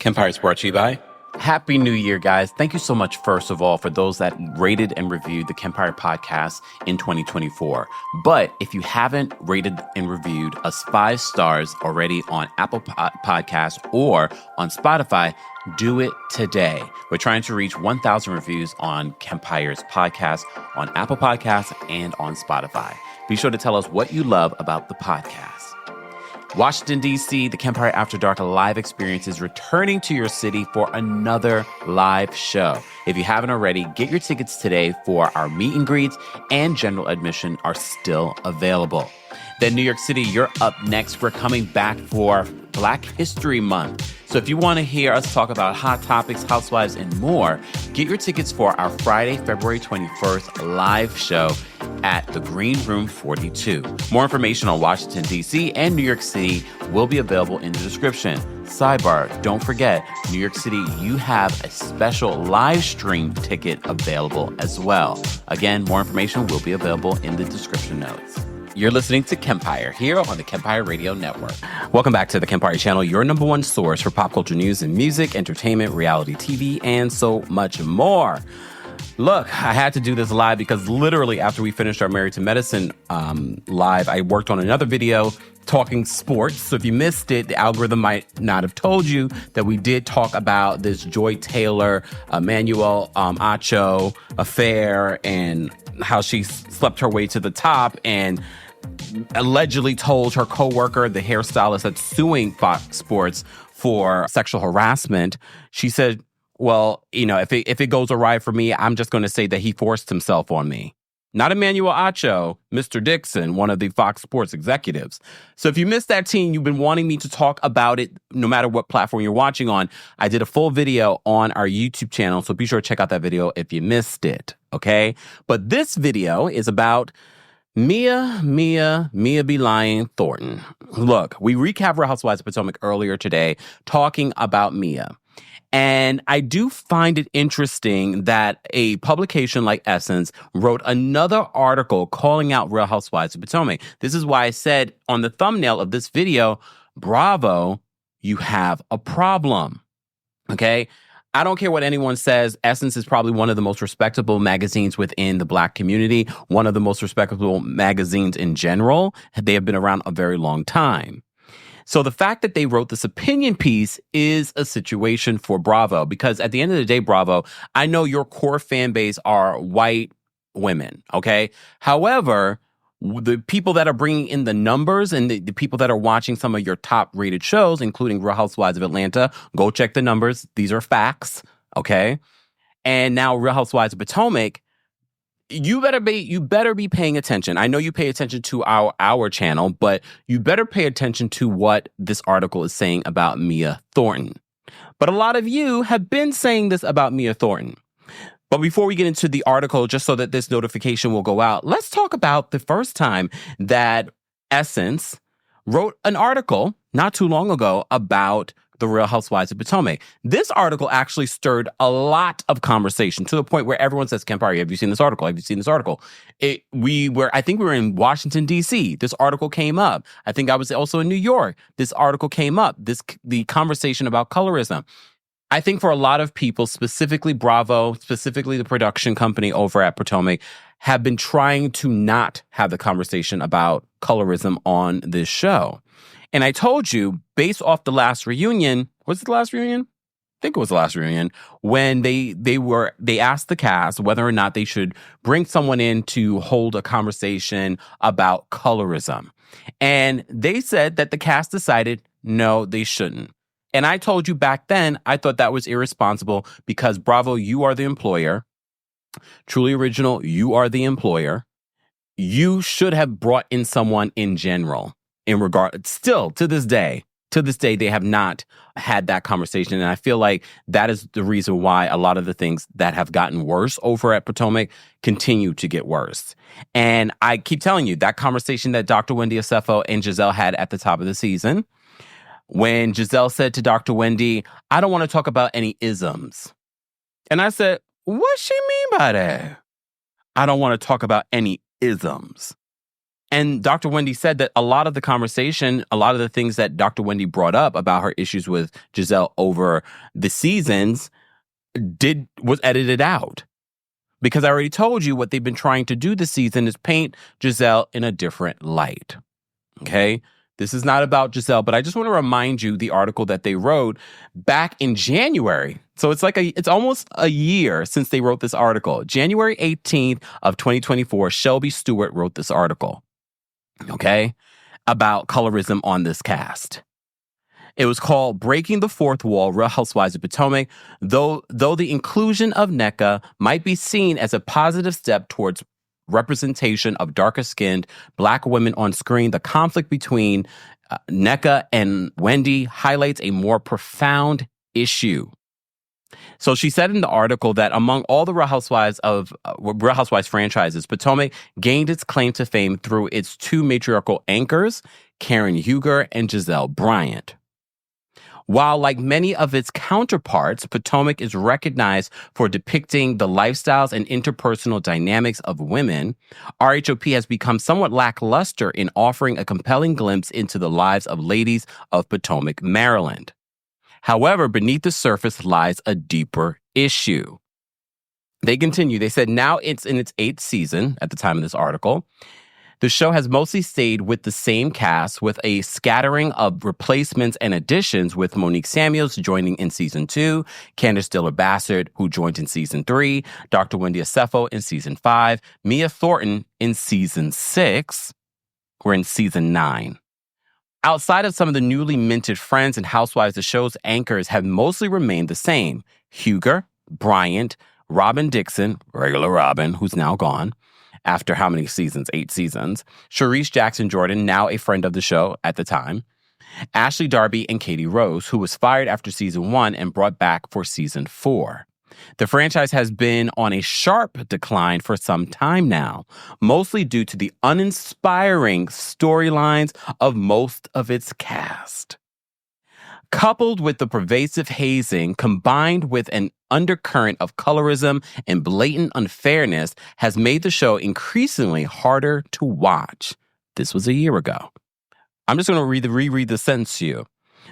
Kempire is brought to you by. Happy New Year, guys. Thank you so much, first of all, for those that rated and reviewed the Kempire podcast in 2024. But if you haven't rated and reviewed us 5 stars already on Apple Podcasts or on Spotify, do it today. We're trying to reach 1,000 reviews on Kempire's podcast, on Apple Podcasts, and on Spotify. Be sure to tell us what you love about the podcast. Washington, D.C., the Kempire After Dark live experience is returning to your city for another live show. If you haven't already, get your tickets today for our meet and greets, and general admission are still available. Then New York City, you're up next. We're coming back for Black History Month. So if you want to hear us talk about hot topics, housewives, and more, get your tickets for our Friday, February 21st live show at the Green Room 42. More information on Washington, D.C. and New York City will be available in the description. Sidebar, don't forget, New York City, you have a special live stream ticket available as well. Again, more information will be available in the description notes. You're listening to Kempire here on the Kempire Radio Network. Welcome back to the Kempire channel, your number one source for pop culture news and music, entertainment, reality TV, and so much more. Look, I had to do this live because literally after we finished our Married to Medicine live, I worked on another video talking sports. So if you missed it, the algorithm might not have told you that we did talk about this Joy Taylor, Emmanuel Acho affair and how she slept her way to the top and allegedly told her coworker, the hairstylist that's suing Fox Sports for sexual harassment. She said, well, you know, if it goes awry for me, I'm just going to say that he forced himself on me. Not Emmanuel Acho, Mr. Dixon, one of the Fox Sports executives. So if you missed that team, you've been wanting me to talk about it no matter what platform you're watching on. I did a full video on our YouTube channel, so be sure to check out that video if you missed it, okay? But this video is about Mia be lying Thornton. Look, we recapped Real Housewives of Potomac earlier today talking about Mia. And I do find it interesting that a publication like Essence wrote another article calling out Real Housewives of Potomac. This is why I said on the thumbnail of this video, bravo, you have a problem. Okay? I don't care what anyone says. Essence is probably one of the most respectable magazines within the Black community, one of the most respectable magazines in general. They have been around a very long time. So the fact that they wrote this opinion piece is a situation for Bravo, because at the end of the day, Bravo, I know your core fan base are white women, okay? However, the people that are bringing in the numbers and the people that are watching some of your top rated shows, including Real Housewives of Atlanta, go check the numbers. These are facts, okay? And now Real Housewives of Potomac, you better be paying attention. I know you pay attention to our channel, but you better pay attention to what this article is saying about Mia Thornton. But a lot of you have been saying this about Mia Thornton. But before we get into the article, just so that this notification will go out, let's talk about the first time that Essence wrote an article not too long ago about the Real Housewives of Potomac. This article actually stirred a lot of conversation to the point where everyone says, Kempire, have you seen this article? Have you seen this article? I think we were in Washington, D.C. This article came up. I think I was also in New York. This article came up. The conversation about colorism. I think for a lot of people, specifically Bravo, specifically the production company over at Potomac, have been trying to not have the conversation about colorism on this show. And I told you, based off the last reunion, was it the last reunion? I think it was the last reunion, when they asked the cast whether or not they should bring someone in to hold a conversation about colorism. And they said that the cast decided, no, they shouldn't. And I told you back then, I thought that was irresponsible because Bravo, you are the employer. Truly Original, you are the employer. You should have brought in someone in general. In regard, still to this day, they have not had that conversation. And I feel like that is the reason why a lot of the things that have gotten worse over at Potomac continue to get worse. And I keep telling you, that conversation that Dr. Wendy Asefo and Giselle had at the top of the season, when Giselle said to Dr. Wendy, I don't want to talk about any isms. And I said, what she mean by that? I don't want to talk about any isms. And Dr. Wendy said that a lot of the conversation, a lot of the things that Dr. Wendy brought up about her issues with Giselle over the seasons was edited out. Because I already told you what they've been trying to do this season is paint Giselle in a different light. Okay? This is not about Giselle, but I just want to remind you the article that they wrote back in January. So it's almost a year since they wrote this article. January 18th of 2024, Shelby Stewart wrote this article. Okay? About colorism on this cast. It was called Breaking the Fourth Wall, Real Housewives of Potomac. Though the inclusion of NECA might be seen as a positive step towards representation of darker-skinned Black women on screen, the conflict between NECA and Wendy highlights a more profound issue. So she said in the article that among all the Real Housewives franchises, Potomac gained its claim to fame through its two matriarchal anchors, Karen Huger and Giselle Bryant. While, like many of its counterparts, Potomac is recognized for depicting the lifestyles and interpersonal dynamics of women, RHOP has become somewhat lackluster in offering a compelling glimpse into the lives of ladies of Potomac, Maryland. However, beneath the surface lies a deeper issue. They continue. They said now it's in its 8th season at the time of this article. The show has mostly stayed with the same cast, with a scattering of replacements and additions, with Monique Samuels joining in season 2, Candace Dillard-Bassard, who joined in season 3, Dr. Wendy Asefo in season 5, Mia Thornton in season 6. We're in season 9. Outside of some of the newly minted friends and housewives, the show's anchors have mostly remained the same. Huger, Bryant, Robin Dixon, regular Robin, who's now gone, after how many seasons? 8 seasons. Sharice Jackson Jordan, now a friend of the show at the time. Ashley Darby and Katie Rose, who was fired after season 1 and brought back for season 4. The franchise has been on a sharp decline for some time now, mostly due to the uninspiring storylines of most of its cast. Coupled with the pervasive hazing, combined with an undercurrent of colorism and blatant unfairness, has made the show increasingly harder to watch. This was a year ago. I'm just going to reread the sentence to you.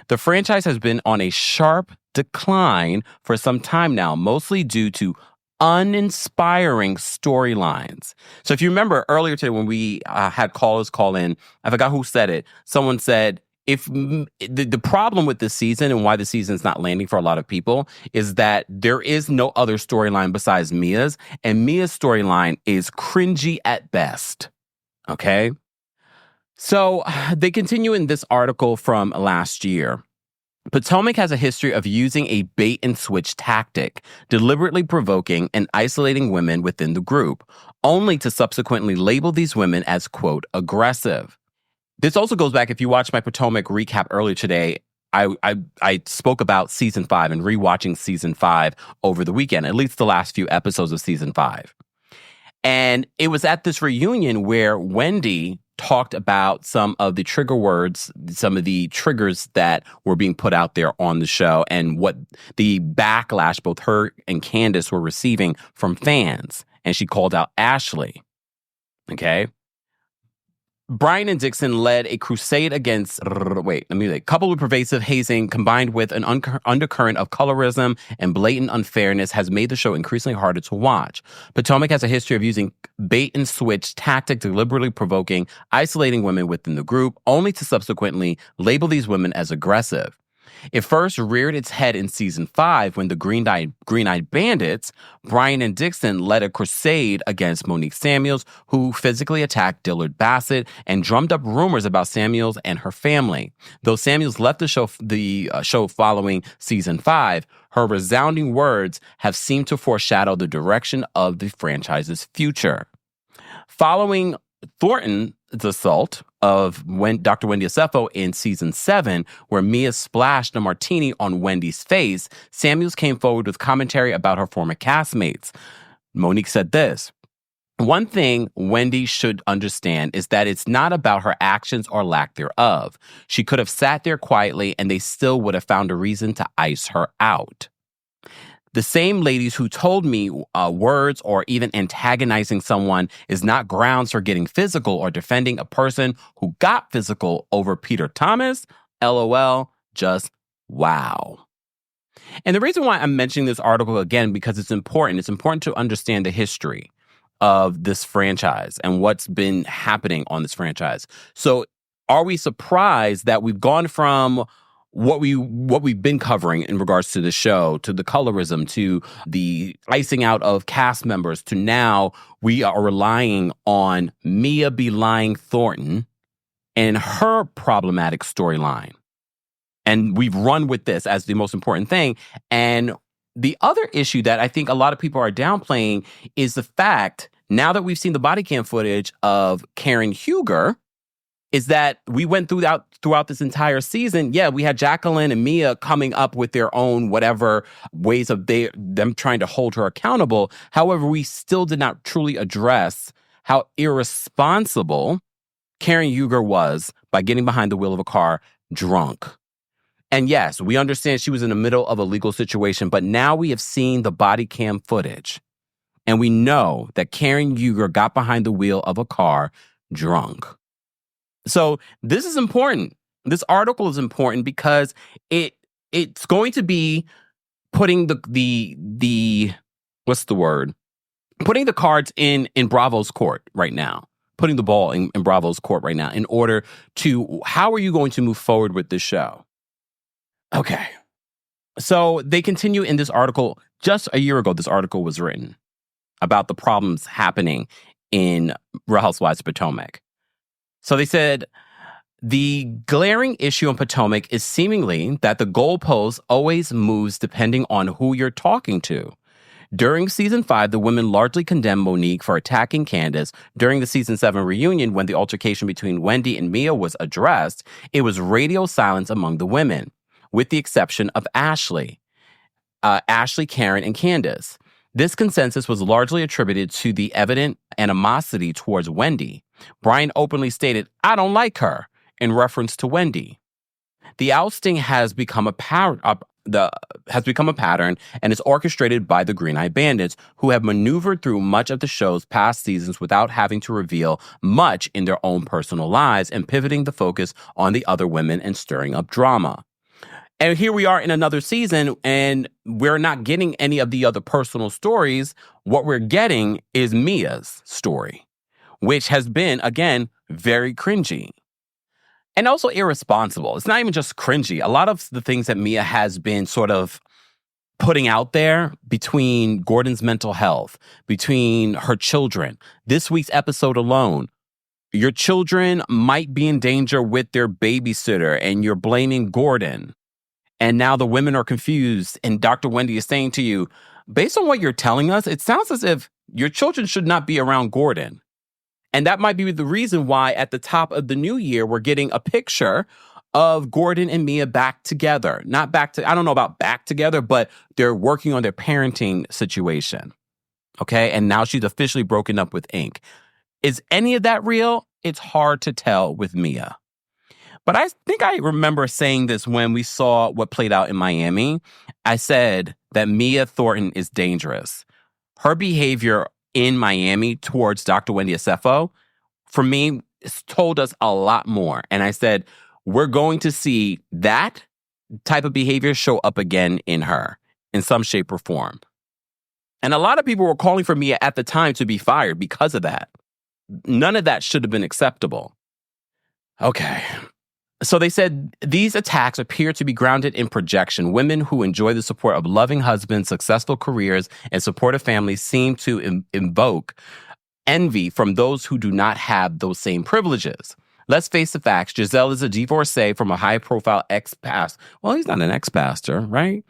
The franchise has been on a sharp decline for some time now, mostly due to uninspiring storylines. So if you remember earlier today when we had callers call in, I forgot who said it. Someone said, if the problem with this season and why the season's not landing for a lot of people is that there is no other storyline besides Mia's, and Mia's storyline is cringy at best. Okay? So they continue in this article from last year. Potomac has a history of using a bait and switch tactic, deliberately provoking and isolating women within the group, only to subsequently label these women as, quote, aggressive. This also goes back, if you watched my Potomac recap earlier today, I spoke about season 5 and rewatching season 5 over the weekend, at least the last few episodes of season 5. And it was at this reunion where Wendy talked about some of the trigger words, some of the triggers that were being put out there on the show and what the backlash both her and Candace were receiving from fans. And she called out Ashley. Okay? Bryan and Dixon led a crusade against, coupled with pervasive hazing combined with an undercurrent of colorism and blatant unfairness has made the show increasingly harder to watch. Potomac has a history of using bait and switch tactic, deliberately provoking, isolating women within the group, only to subsequently label these women as aggressive. It first reared its head in season 5 when the Green-Eyed Bandits, Bryan and Dixon, led a crusade against Monique Samuels, who physically attacked Dillard-Bassard and drummed up rumors about Samuels and her family. Though Samuels left the show following season 5, her resounding words have seemed to foreshadow the direction of the franchise's future. Following Thornton's assault of Dr. Wendy Asefo in season 7, where Mia splashed a martini on Wendy's face, Samuels came forward with commentary about her former castmates. Monique said this: "One thing Wendy should understand is that it's not about her actions or lack thereof. She could have sat there quietly and they still would have found a reason to ice her out." The same ladies who told me words or even antagonizing someone is not grounds for getting physical or defending a person who got physical over Peter Thomas. LOL, just wow. And the reason why I'm mentioning this article again, because it's important. It's important to understand the history of this franchise and what's been happening on this franchise. So are we surprised that we've gone from what we've been covering in regards to the show, to the colorism, to the icing out of cast members, to now we are relying on Mia Thornton and her problematic storyline? And we've run with this as the most important thing. And the other issue that I think a lot of people are downplaying is the fact, now that we've seen the body cam footage of Karen Huger, is that we went throughout this entire season. Yeah, we had Jacqueline and Mia coming up with their own whatever ways of them trying to hold her accountable. However, we still did not truly address how irresponsible Karen Huger was by getting behind the wheel of a car drunk. And yes, we understand she was in the middle of a legal situation, but now we have seen the body cam footage. And we know that Karen Huger got behind the wheel of a car drunk. So this is important. This article is important because it's going to be putting the what's the word? Putting the cards in Bravo's court right now. Putting the ball in Bravo's court right now in order to, how are you going to move forward with this show? Okay. So they continue in this article. Just a year ago, this article was written about the problems happening in Real Housewives of Potomac. So they said, the glaring issue in Potomac is seemingly that the goalpost always moves depending on who you're talking to. During season 5, the women largely condemned Monique for attacking Candace. During the season 7 reunion, when the altercation between Wendy and Mia was addressed, it was radio silence among the women, with the exception of Ashley, Karen, and Candace. This consensus was largely attributed to the evident animosity towards Wendy. Brian openly stated, "I don't like her," in reference to Wendy. The ousting has become a pattern and is orchestrated by the Green Eye Bandits, who have maneuvered through much of the show's past seasons without having to reveal much in their own personal lives and pivoting the focus on the other women and stirring up drama. And here we are in another season, and we're not getting any of the other personal stories. What we're getting is Mia's story, which has been, again, very cringy. And also irresponsible. It's not even just cringy. A lot of the things that Mia has been sort of putting out there, between Gordon's mental health, between her children, this week's episode alone, your children might be in danger with their babysitter and you're blaming Gordon. And now the women are confused, and Dr. Wendy is saying to you, based on what you're telling us, it sounds as if your children should not be around Gordon. And that might be the reason why at the top of the new year, we're getting a picture of Gordon and Mia back together. I don't know about back together, but they're working on their parenting situation. Okay. And now she's officially broken up with Ink. Is any of that real? It's hard to tell with Mia. But I think I remember saying this when we saw what played out in Miami. I said that Mia Thornton is dangerous. Her behavior in Miami towards Dr. Wendy Asefo, for me, it's told us a lot more. And I said, we're going to see that type of behavior show up again in her in some shape or form. And a lot of people were calling for Mia at the time to be fired because of that. None of that should have been acceptable. Okay. So they said these attacks appear to be grounded in projection. Women who enjoy the support of loving husbands, successful careers, and supportive families seem to invoke envy from those who do not have those same privileges. Let's face the facts. Giselle is a divorcee from a high-profile ex-pastor. Well, he's not an ex-pastor, right?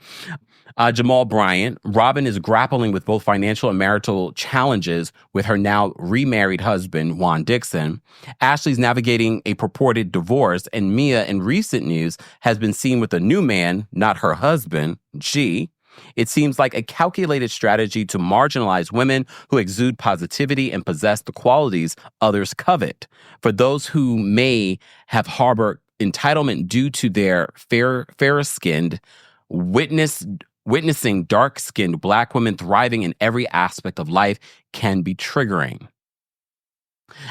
Jamal Bryant. Robin is grappling with both financial and marital challenges with her now remarried husband, Juan Dixon. Ashley's navigating a purported divorce, and Mia, in recent news, has been seen with a new man, not her husband, G. It seems like a calculated strategy to marginalize women who exude positivity and possess the qualities others covet. For those who may have harbored entitlement due to their fairer-skinned, witness witnessing dark-skinned Black women thriving in every aspect of life can be triggering.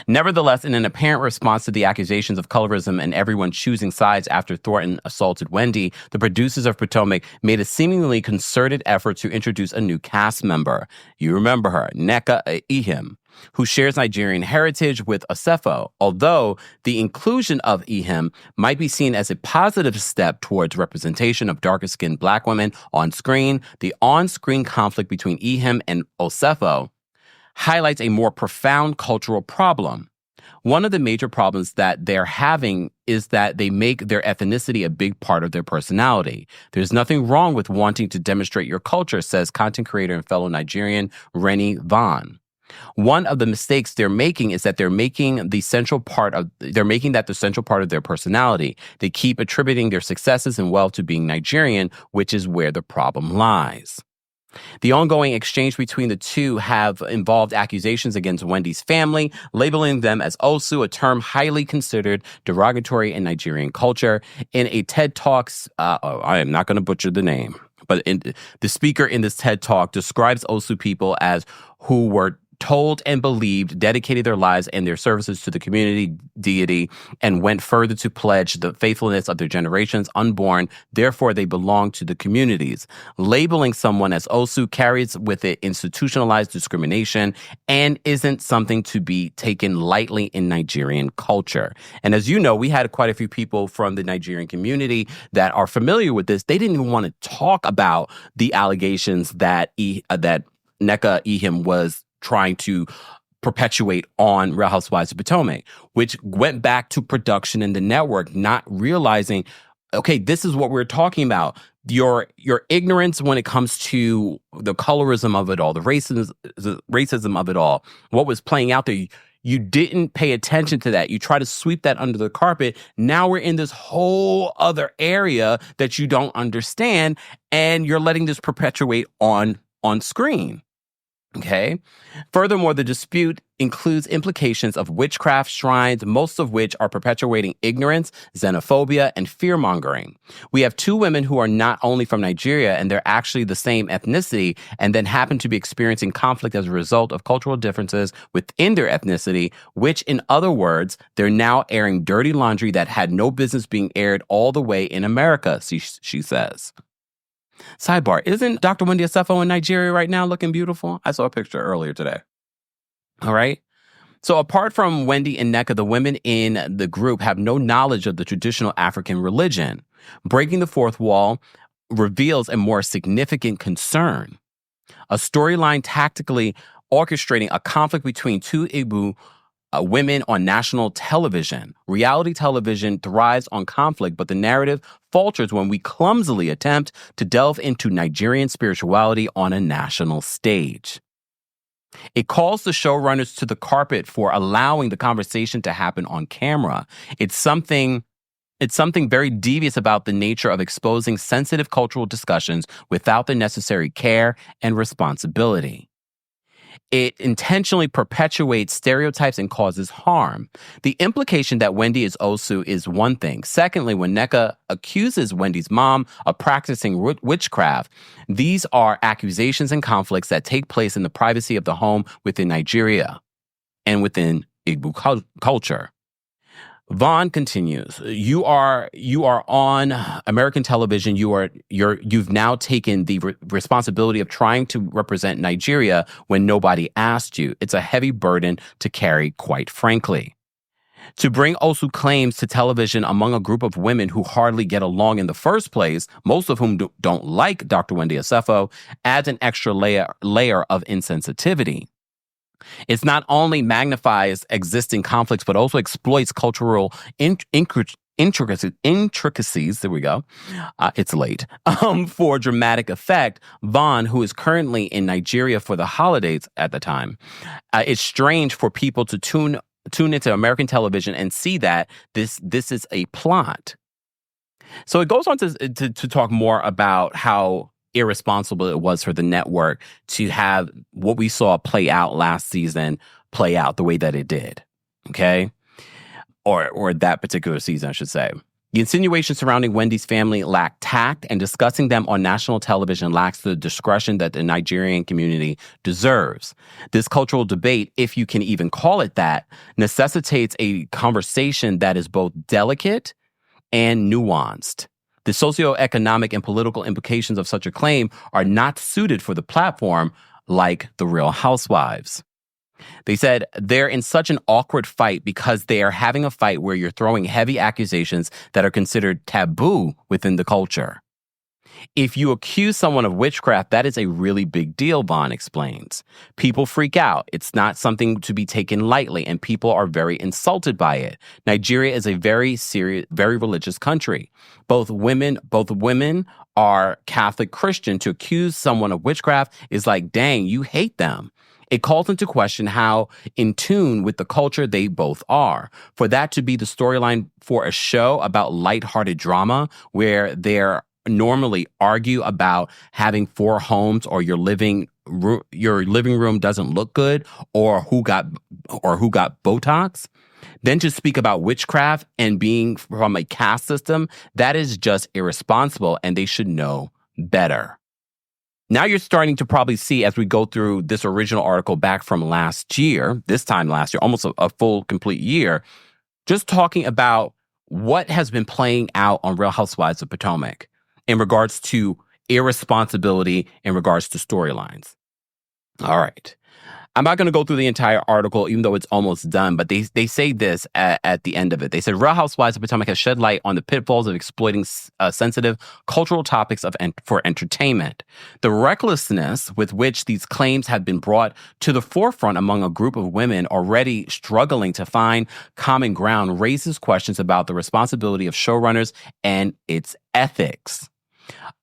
Nevertheless, in an apparent response to the accusations of colorism and everyone choosing sides after Thornton assaulted Wendy, the producers of Potomac made a seemingly concerted effort to introduce a new cast member. You remember her, Nneka Ihim, who shares Nigerian heritage with Osefo. Although the inclusion of Ihim might be seen as a positive step towards representation of darker-skinned Black women on screen, the on-screen conflict between Ihim and Osefo highlights a more profound cultural problem. One of the major problems that they're having is that they make their ethnicity a big part of their personality. There's nothing wrong with wanting to demonstrate your culture, says content creator and fellow Nigerian Rennie Vaughn. One of the mistakes they're making is that they're making that the central part of their personality. They keep attributing their successes and wealth to being Nigerian, which is where the problem lies. The ongoing exchange between the two have involved accusations against Wendy's family, labeling them as Osu, a term highly considered derogatory in Nigerian culture. In a TED Talks, I am not going to butcher the name, but the speaker in this TED Talk describes Osu people as who were told and believed, dedicated their lives and their services to the community deity, and went further to pledge the faithfulness of their generations unborn. Therefore, they belong to the communities. Labeling someone as Osu carries with it institutionalized discrimination and isn't something to be taken lightly in Nigerian culture. And as you know, we had quite a few people from the Nigerian community that are familiar with this. They didn't even want to talk about the allegations that Nneka Ihim was trying to perpetuate on Real Housewives of Potomac, which went back to production and the network not realizing, okay, this is what we're talking about. Your ignorance when it comes to the colorism of it all, the racism of it all, what was playing out there. You didn't pay attention to that. You try to sweep that under the carpet. Now we're in this whole other area that you don't understand, and you're letting this perpetuate on screen. Okay. Furthermore, the dispute includes implications of witchcraft shrines, most of which are perpetuating ignorance, xenophobia, and fear-mongering. We have two women who are not only from Nigeria, and they're actually the same ethnicity, and then happen to be experiencing conflict as a result of cultural differences within their ethnicity, which, in other words, they're now airing dirty laundry that had no business being aired all the way in America, she says. Sidebar, isn't Dr. Wendy Osefo in Nigeria right now looking beautiful? I saw a picture earlier today. All right. So apart from Wendy and Nneka, the women in the group have no knowledge of the traditional African religion. Breaking the fourth wall reveals a more significant concern. A storyline tactically orchestrating a conflict between two Igbo women on national television. Reality television thrives on conflict, but the narrative falters when we clumsily attempt to delve into Nigerian spirituality on a national stage. It calls the showrunners to the carpet for allowing the conversation to happen on camera. It's something very devious about the nature of exposing sensitive cultural discussions without the necessary care and responsibility. It intentionally perpetuates stereotypes and causes harm. The implication that Wendy is Osu is one thing. Secondly, when Nneka accuses Wendy's mom of practicing witchcraft, these are accusations and conflicts that take place in the privacy of the home within Nigeria and within Igbo culture. Vaughn continues, you are on American television. You've now taken the responsibility of trying to represent Nigeria when nobody asked you. It's a heavy burden to carry, quite frankly. To bring Osu claims to television among a group of women who hardly get along in the first place, most of whom don't like Dr. Wendy Osefo, adds an extra layer of insensitivity. It not only magnifies existing conflicts, but also exploits cultural intricacies. There we go. It's late. For dramatic effect, Vaughn, who is currently in Nigeria for the holidays at the time, it's strange for people to tune into American television and see that this is a plot. So it goes on to talk more about how irresponsible it was for the network to have what we saw play out last season play out the way that it did. Okay? Or that particular season, I should say. The insinuation surrounding Wendy's family lacked tact, and discussing them on national television lacks the discretion that the Nigerian community deserves. This cultural debate, if you can even call it that, necessitates a conversation that is both delicate and nuanced. The socioeconomic and political implications of such a claim are not suited for the platform like the Real Housewives. They said they're in such an awkward fight because they are having a fight where you're throwing heavy accusations that are considered taboo within the culture. If you accuse someone of witchcraft, that is a really big deal, Vaughn explains. People freak out. It's not something to be taken lightly, and people are very insulted by it. Nigeria is a very serious, very religious country. Both women are Catholic Christian. To accuse someone of witchcraft is like, dang, you hate them. It calls into question how in tune with the culture they both are. For that to be the storyline for a show about lighthearted drama where they're normally argue about having 4 homes or your living room doesn't look good or who got Botox, then to speak about witchcraft and being from a caste system, that is just irresponsible, and they should know better. Now you're starting to probably see, as we go through this original article back from this time last year, almost a full complete year, just talking about what has been playing out on Real Housewives of Potomac in regards to irresponsibility, in regards to storylines. All right. I'm not going to go through the entire article, even though it's almost done, but they say this at the end of it. They said, Real Housewives of Potomac has shed light on the pitfalls of exploiting sensitive cultural topics for entertainment. The recklessness with which these claims have been brought to the forefront among a group of women already struggling to find common ground raises questions about the responsibility of showrunners and its ethics.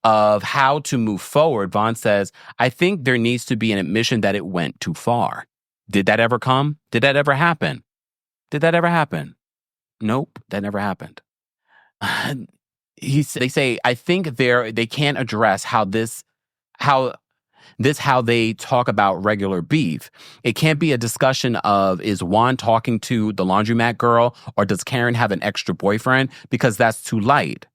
Of how to move forward, Vaughn says, I think there needs to be an admission that it went too far. Did that ever come? Did that ever happen? Did that ever happen? Nope, that never happened. They say, I think they can't address how they talk about regular beef. It can't be a discussion of, is Juan talking to the laundromat girl or does Karen have an extra boyfriend? Because that's too light.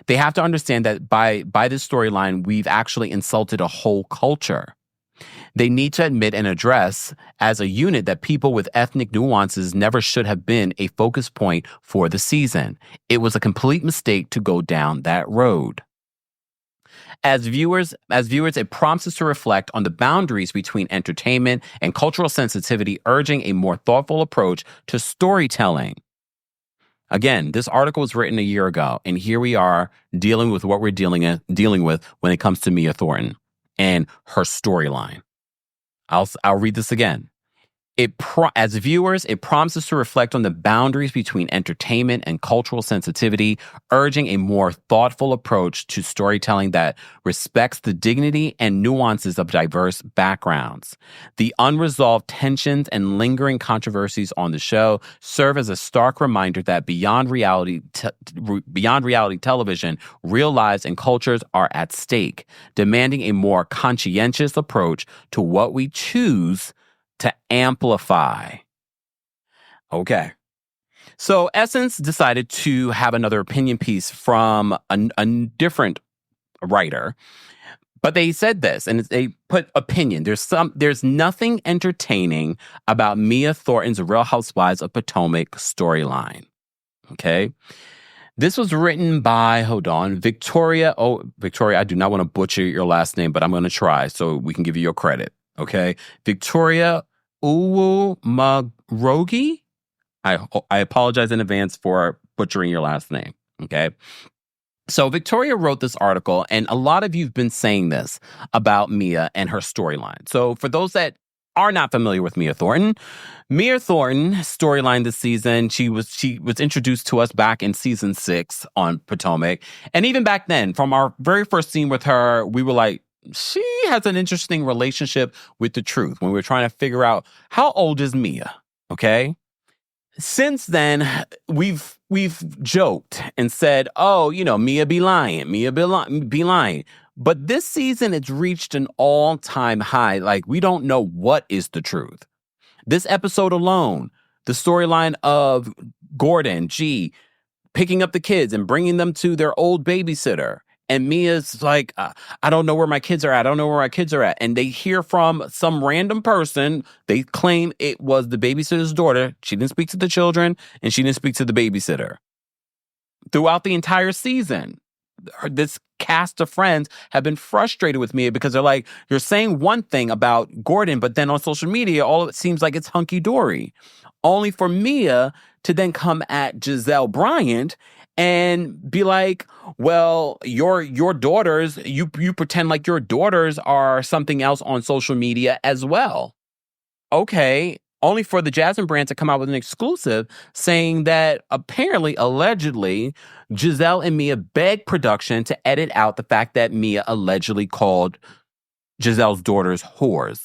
They have to understand that by this storyline, we've actually insulted a whole culture. They need to admit and address as a unit that people with ethnic nuances never should have been a focus point for the season. It was a complete mistake to go down that road. As viewers, it prompts us to reflect on the boundaries between entertainment and cultural sensitivity, urging a more thoughtful approach to storytelling. Again, this article was written a year ago, and here we are dealing with what we're dealing with when it comes to Mia Thornton and her storyline. I'll read this again. As viewers, it prompts us to reflect on the boundaries between entertainment and cultural sensitivity, urging a more thoughtful approach to storytelling that respects the dignity and nuances of diverse backgrounds. The unresolved tensions and lingering controversies on the show serve as a stark reminder that beyond reality television, real lives and cultures are at stake, demanding a more conscientious approach to what we choose to amplify. Okay. So Essence decided to have another opinion piece from a different writer, but they said this, and they put opinion. There's nothing entertaining about Mia Thornton's Real Housewives of Potomac storyline. Okay. This was written by, Victoria. Oh, Victoria, I do not want to butcher your last name, but I'm going to try so we can give you your credit. Okay. Victoria Uwumagrogi. I apologize in advance for butchering your last name. Okay. So Victoria wrote this article, and a lot of you've been saying this about Mia and her storyline. So for those that are not familiar with Mia Thornton's storyline this season, she was introduced to us back in season 6 on Potomac. And even back then, from our very first scene with her, we were like, she has an interesting relationship with the truth when we were trying to figure out how old is Mia, okay? Since then, we've joked and said, oh, Mia be lying. But this season, it's reached an all-time high. Like, we don't know what is the truth. This episode alone, the storyline of Gordon, G, picking up the kids and bringing them to their old babysitter. And Mia's like, I don't know where my kids are at. I don't know where my kids are at. And they hear from some random person. They claim it was the babysitter's daughter. She didn't speak to the children, and she didn't speak to the babysitter. Throughout the entire season, this cast of friends have been frustrated with Mia because they're like, you're saying one thing about Gordon, but then on social media, all it seems like it's hunky-dory. Only for Mia to then come at Giselle Bryant and be like, well, your daughters, you pretend like your daughters are something else on social media as well. Okay. Only for the Jasmine brand to come out with an exclusive saying that apparently, allegedly, Giselle and Mia begged production to edit out the fact that Mia allegedly called Giselle's daughters whores.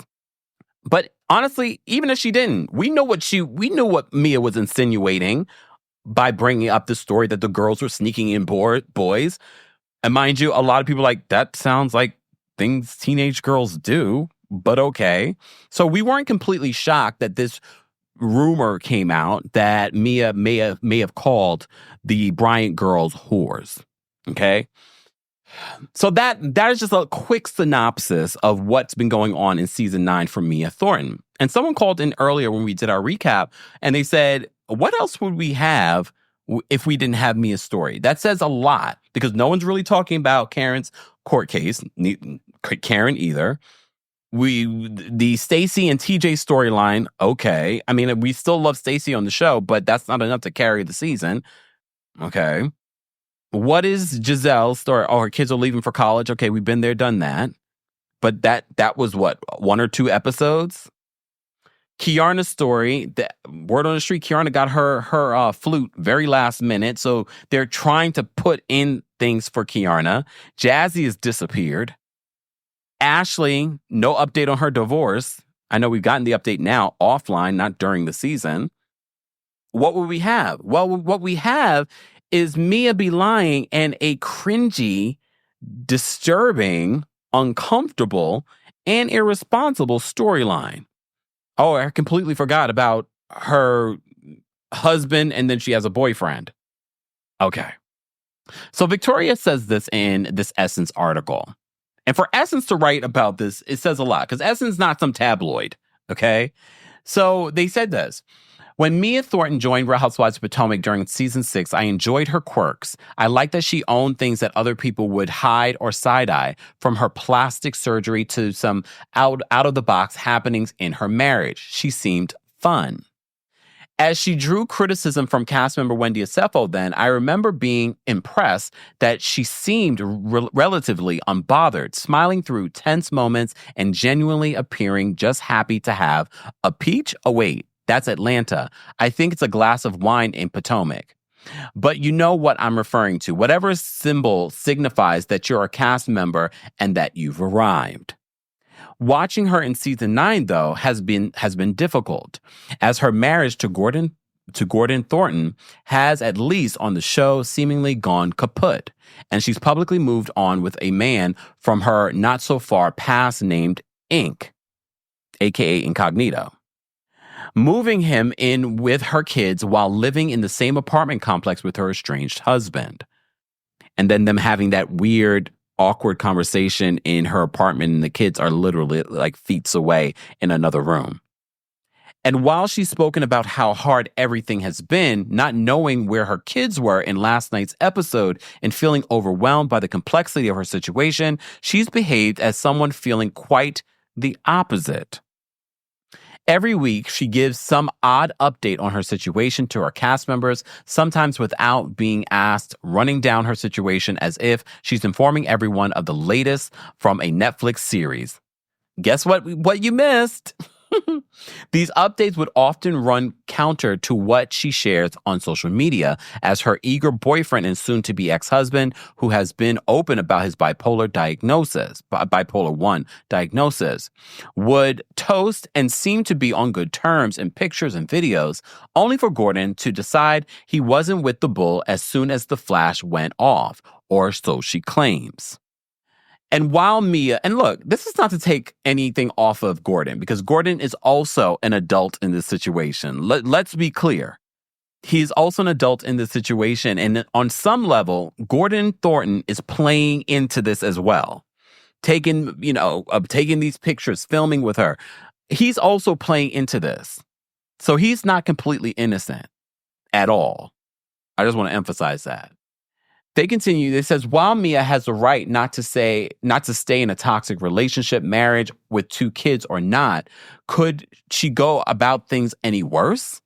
But honestly, even if she didn't, we know what Mia was insinuating by bringing up the story that the girls were sneaking in boys. And mind you, a lot of people are like, that sounds like things teenage girls do, but okay. So we weren't completely shocked that this rumor came out that Mia may have called the Bryant girls whores. Okay. So that is just a quick synopsis of what's been going on in season 9 for Mia Thornton. And someone called in earlier when we did our recap, and they said, what else would we have if we didn't have Mia's story? That says a lot because no one's really talking about Karen's court case, Karen either. The Stacey and TJ storyline, okay. I mean, we still love Stacey on the show, but that's not enough to carry the season. Okay. What is Giselle's story? Oh, her kids are leaving for college. Okay, we've been there, done that. But that was what, 1 or 2 episodes? Kiarna's story, the word on the street, Kiarna got her flute very last minute. So they're trying to put in things for Kiarna. Jazzy has disappeared. Ashley, no update on her divorce. I know we've gotten the update now offline, not during the season. What will we have? Well, what we have is Mia be lying and a cringy, disturbing, uncomfortable, and irresponsible storyline. Oh, I completely forgot about her husband, and then she has a boyfriend. Okay. So Victoria says this in this Essence article. And for Essence to write about this, it says a lot, because Essence is not some tabloid, okay? So they said this. When Mia Thornton joined Real Housewives of Potomac during season 6, I enjoyed her quirks. I liked that she owned things that other people would hide or side-eye, from her plastic surgery to some out-of-the-box happenings in her marriage. She seemed fun. As she drew criticism from cast member Wendy Asefo then, I remember being impressed that she seemed relatively unbothered, smiling through tense moments and genuinely appearing just happy to have a peach. Oh, wait. That's Atlanta. I think it's a glass of wine in Potomac. But you know what I'm referring to. Whatever symbol signifies that you're a cast member and that you've arrived. Watching her in season 9, though, has been difficult, as her marriage to Gordon Thornton has, at least on the show, seemingly gone kaput, and she's publicly moved on with a man from her not so far past named Ink, aka Incognito, moving him in with her kids while living in the same apartment complex with her estranged husband. And then them having that weird, awkward conversation in her apartment, and the kids are literally like feet away in another room. And while she's spoken about how hard everything has been, not knowing where her kids were in last night's episode and feeling overwhelmed by the complexity of her situation, she's behaved as someone feeling quite the opposite. Every week, she gives some odd update on her situation to her cast members, sometimes without being asked, running down her situation as if she's informing everyone of the latest from a Netflix series. Guess what you missed? These updates would often run counter to what she shares on social media, as her eager boyfriend and soon-to-be ex-husband, who has been open about his bipolar 1 diagnosis, would toast and seem to be on good terms in pictures and videos, only for Gordon to decide he wasn't with the bull as soon as the flash went off, or so she claims. And while Mia, and look, this is not to take anything off of Gordon, because Gordon is also an adult in this situation. Let's be clear. He's also an adult in this situation. And on some level, Gordon Thornton is playing into this as well. Taking these pictures, filming with her. He's also playing into this. So he's not completely innocent at all. I just want to emphasize that. They continue. It says, while Mia has the right not to stay in a toxic relationship, marriage with 2 kids or not, could she go about things any worse?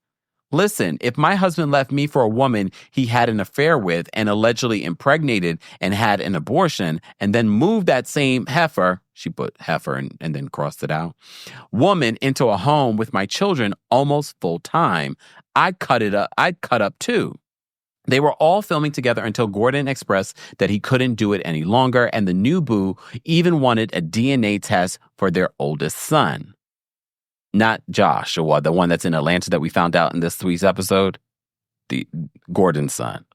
Listen, if my husband left me for a woman he had an affair with and allegedly impregnated and had an abortion and then moved that same heifer, she put heifer and then crossed it out, woman into a home with my children almost full time, I'd cut up too. They were all filming together until Gordon expressed that he couldn't do it any longer, and the new boo even wanted a DNA test for their oldest son. Not Joshua, the one that's in Atlanta that we found out in this week's episode, the Gordon's son.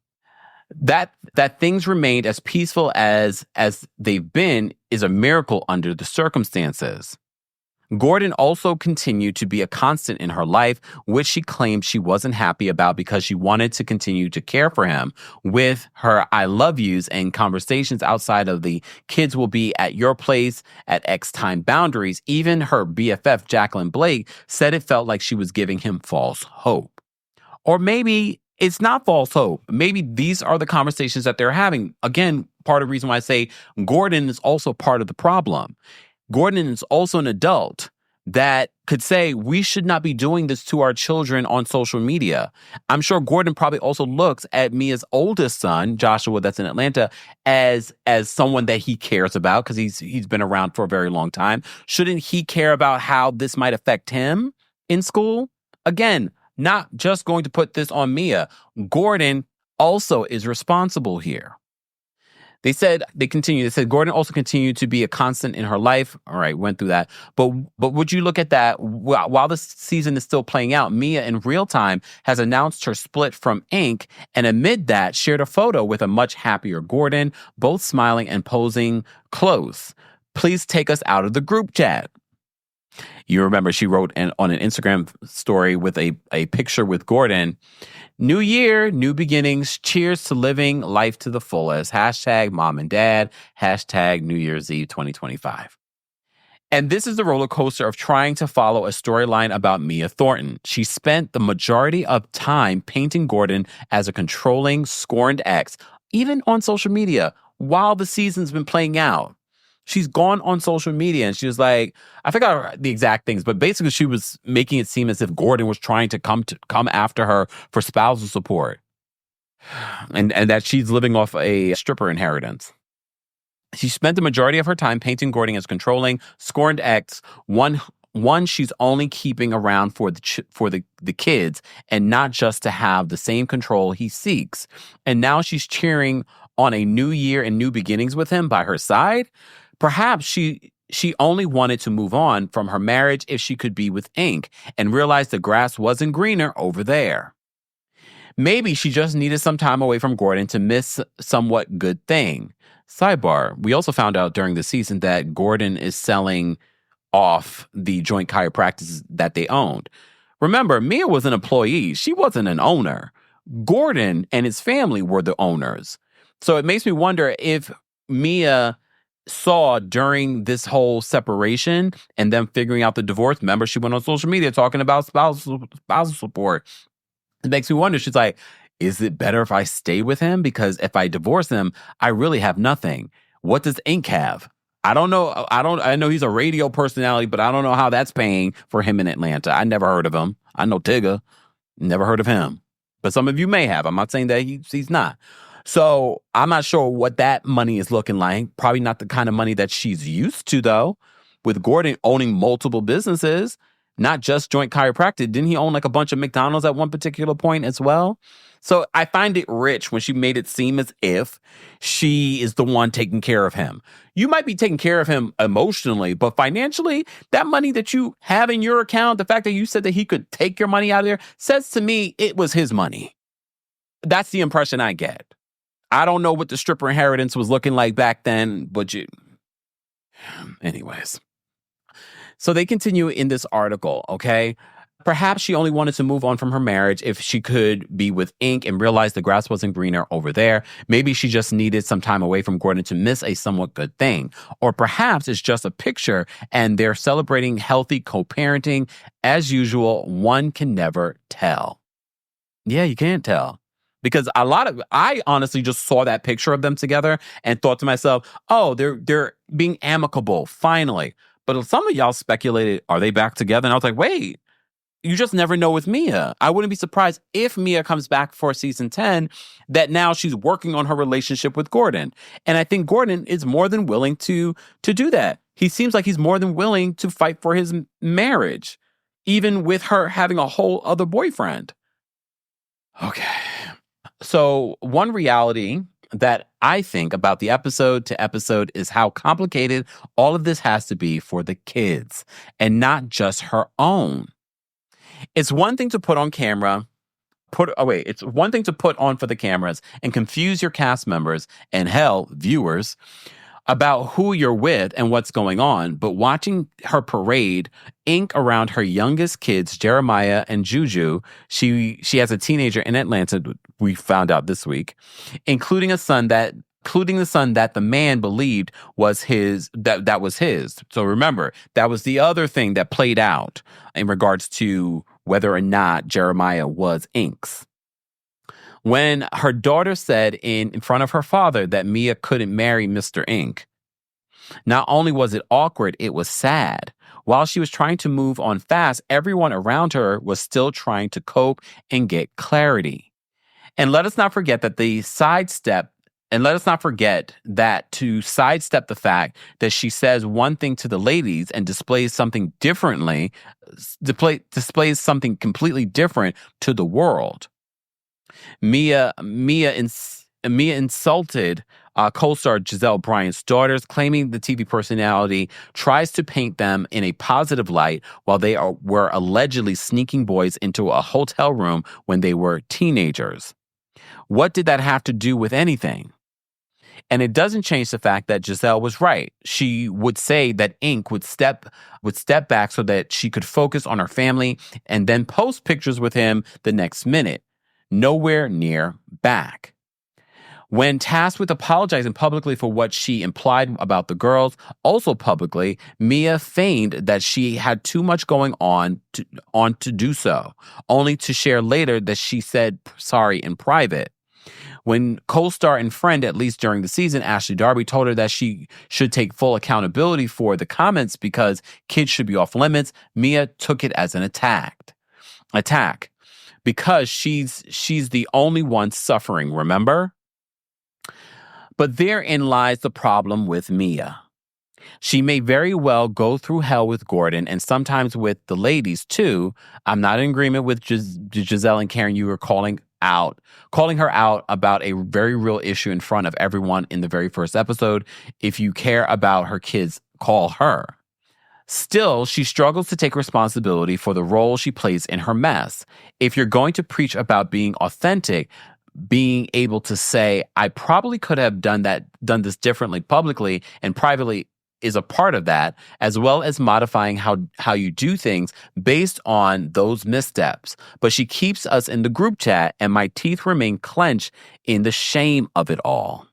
That things remained as peaceful as they've been is a miracle under the circumstances. Gordon also continued to be a constant in her life, which she claimed she wasn't happy about because she wanted to continue to care for him. With her I love yous and conversations outside of the kids will be at your place at X time boundaries, even her BFF Jacqueline Blake said it felt like she was giving him false hope. Or maybe it's not false hope. Maybe these are the conversations that they're having. Again, part of the reason why I say Gordon is also part of the problem. Gordon is also an adult that could say, we should not be doing this to our children on social media. I'm sure Gordon probably also looks at Mia's oldest son, Joshua, that's in Atlanta, as someone that he cares about because he's been around for a very long time. Shouldn't he care about how this might affect him in school? Again, not just going to put this on Mia. Gordon also is responsible here. They said Gordon also continued to be a constant in her life. All right, went through that. But would you look at that while this season is still playing out, Mia in real time has announced her split from Inc. and amid that shared a photo with a much happier Gordon, both smiling and posing close. Please take us out of the group chat. You remember she wrote on an Instagram story with a picture with Gordon, new year, new beginnings, cheers to living life to the fullest, hashtag mom and dad, hashtag New Year's Eve 2025. And this is the roller coaster of trying to follow a storyline about Mia Thornton. She spent the majority of time painting Gordon as a controlling, scorned ex, even on social media, while the season's been playing out. She's gone on social media and she was like, I forgot the exact things, but basically she was making it seem as if Gordon was trying to come after her for spousal support and that she's living off a stripper inheritance. She spent the majority of her time painting Gordon as controlling, scorned ex, one she's only keeping around for the kids and not just to have the same control he seeks. And now she's cheering on a new year and new beginnings with him by her side. Perhaps she only wanted to move on from her marriage if she could be with Inc. and realized the grass wasn't greener over there. Maybe she just needed some time away from Gordon to miss somewhat good thing. Sidebar, we also found out during the season that Gordon is selling off the joint chiropractors that they owned. Remember, Mia was an employee. She wasn't an owner. Gordon and his family were the owners. So it makes me wonder if Mia saw during this whole separation and them figuring out the divorce. Remember, she went on social media talking about spousal support. It makes me wonder, she's like, is it better if I stay with him? Because if I divorce him, I really have nothing. What does Inc. have? I don't know. I know he's a radio personality, but I don't know how that's paying for him in Atlanta. I never heard of him. I know Tigger. Never heard of him. But some of you may have. I'm not saying that he's not. So I'm not sure what that money is looking like. Probably not the kind of money that she's used to, though. With Gordon owning multiple businesses, not just joint chiropractic. Didn't he own like a bunch of McDonald's at one particular point as well? So I find it rich when she made it seem as if she is the one taking care of him. You might be taking care of him emotionally, but financially, that money that you have in your account, the fact that you said that he could take your money out of there, says to me it was his money. That's the impression I get. I don't know what the stripper inheritance was looking like back then, but anyways. So they continue in this article, okay? Perhaps she only wanted to move on from her marriage if she could be with Ink and realize the grass wasn't greener over there. Maybe she just needed some time away from Gordon to miss a somewhat good thing. Or perhaps it's just a picture and they're celebrating healthy co-parenting. As usual, one can never tell. Yeah, you can't tell. Because I honestly just saw that picture of them together and thought to myself, oh, they're being amicable, finally. But some of y'all speculated, are they back together? And I was like, wait. You just never know with Mia. I wouldn't be surprised if Mia comes back for season 10, that now she's working on her relationship with Gordon. And I think Gordon is more than willing to do that. He seems like he's more than willing to fight for his marriage, even with her having a whole other boyfriend. Okay. So one reality that I think about the episode to episode is how complicated all of this has to be for the kids and not just her own. It's one thing to put on camera, it's one thing to put on for the cameras and confuse your cast members and hell, viewers, about who you're with and what's going on. But watching her parade ink around her youngest kids, Jeremiah and Juju, she has a teenager in Atlanta, we found out this week, including the son that the man believed was his, that was his. So remember, that was the other thing that played out in regards to whether or not Jeremiah was Ink's. When her daughter said in front of her father that Mia couldn't marry Mr. Ink, not only was it awkward, it was sad. While she was trying to move on fast, everyone around her was still trying to cope and get clarity. And let us not forget that to sidestep the fact that she says one thing to the ladies and displays something differently, displays something completely different to the world. Mia insulted co-star Giselle Bryant's daughters, claiming the TV personality tries to paint them in a positive light while they were allegedly sneaking boys into a hotel room when they were teenagers. What did that have to do with anything? And it doesn't change the fact that Giselle was right. She would say that Ink would step back so that she could focus on her family and then post pictures with him the next minute. Nowhere near back. When tasked with apologizing publicly for what she implied about the girls, also publicly, Mia feigned that she had too much going on to do so, only to share later that she said sorry in private. When co-star and friend, at least during the season, Ashley Darby told her that she should take full accountability for the comments because kids should be off limits, Mia took it as an attack. Because she's the only one suffering, remember? But therein lies the problem with Mia. She may very well go through hell with Gordon and sometimes with the ladies too. I'm not in agreement with Giselle and Karen. You were calling her out about a very real issue in front of everyone in the very first episode. If you care about her kids, call her. Still, she struggles to take responsibility for the role she plays in her mess. If you're going to preach about being authentic, being able to say, I probably could have done this differently publicly and privately is a part of that, as well as modifying how you do things based on those missteps. But she keeps us in the group chat and my teeth remain clenched in the shame of it all.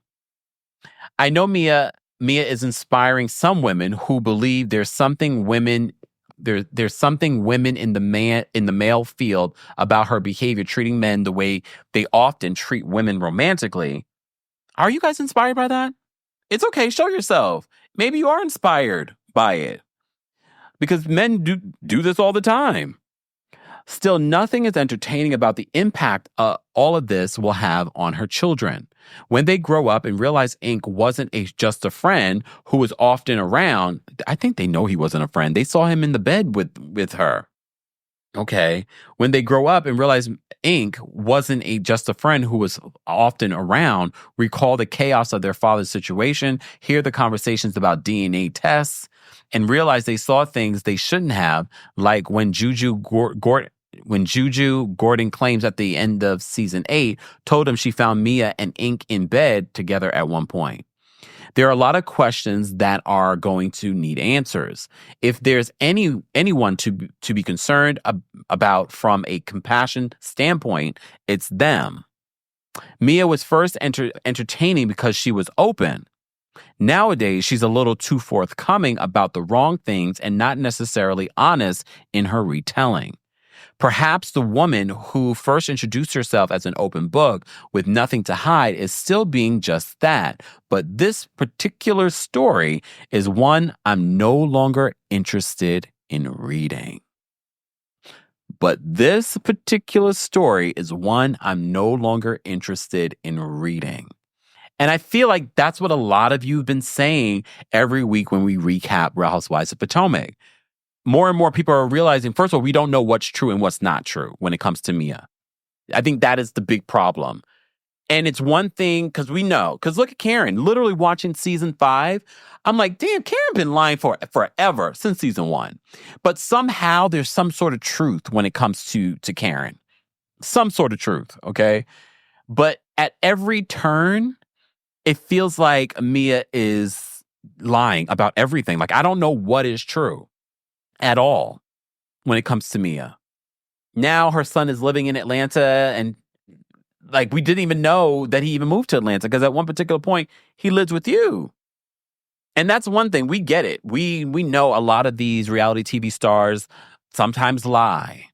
I know Mia is inspiring some women who believe there's something women in the male field about her behavior, treating men the way they often treat women romantically. Are you guys inspired by that? It's okay. Show yourself. Maybe you are inspired by it. Because men do this all the time. Still, nothing is entertaining about the impact all of this will have on her children. When they grow up and realize Ink wasn't just a friend who was often around, I think they know he wasn't a friend. They saw him in the bed with her. Okay. When they grow up and realize Ink wasn't just a friend who was often around, recall the chaos of their father's situation, hear the conversations about DNA tests, and realize they saw things they shouldn't have, like when Juju Gordon claims at the end of season 8 told him she found Mia and Ink in bed together at one point. There are a lot of questions that are going to need answers. If there's anyone to be concerned about from a compassion standpoint, it's them. Mia was first entertaining because she was open. Nowadays, she's a little too forthcoming about the wrong things and not necessarily honest in her retelling. Perhaps the woman who first introduced herself as an open book with nothing to hide is still being just that. But this particular story is one I'm no longer interested in reading. But this particular story is one I'm no longer interested in reading. And I feel like that's what a lot of you have been saying every week when we recap Real Housewives of Potomac. More and more people are realizing, first of all, we don't know what's true and what's not true when it comes to Mia. I think that is the big problem. And it's one thing, because we know, because look at Karen, literally watching season 5. I'm like, damn, Karen been lying for forever, since season 1. But somehow there's some sort of truth when it comes to Karen. Some sort of truth, okay? But at every turn, it feels like Mia is lying about everything. Like, I don't know what is true at all when it comes to Mia. Now her son is living in Atlanta, and like, we didn't even know that he even moved to Atlanta, because at one particular point he lives with you. And that's one thing. We get it. We know a lot of these reality TV stars sometimes lie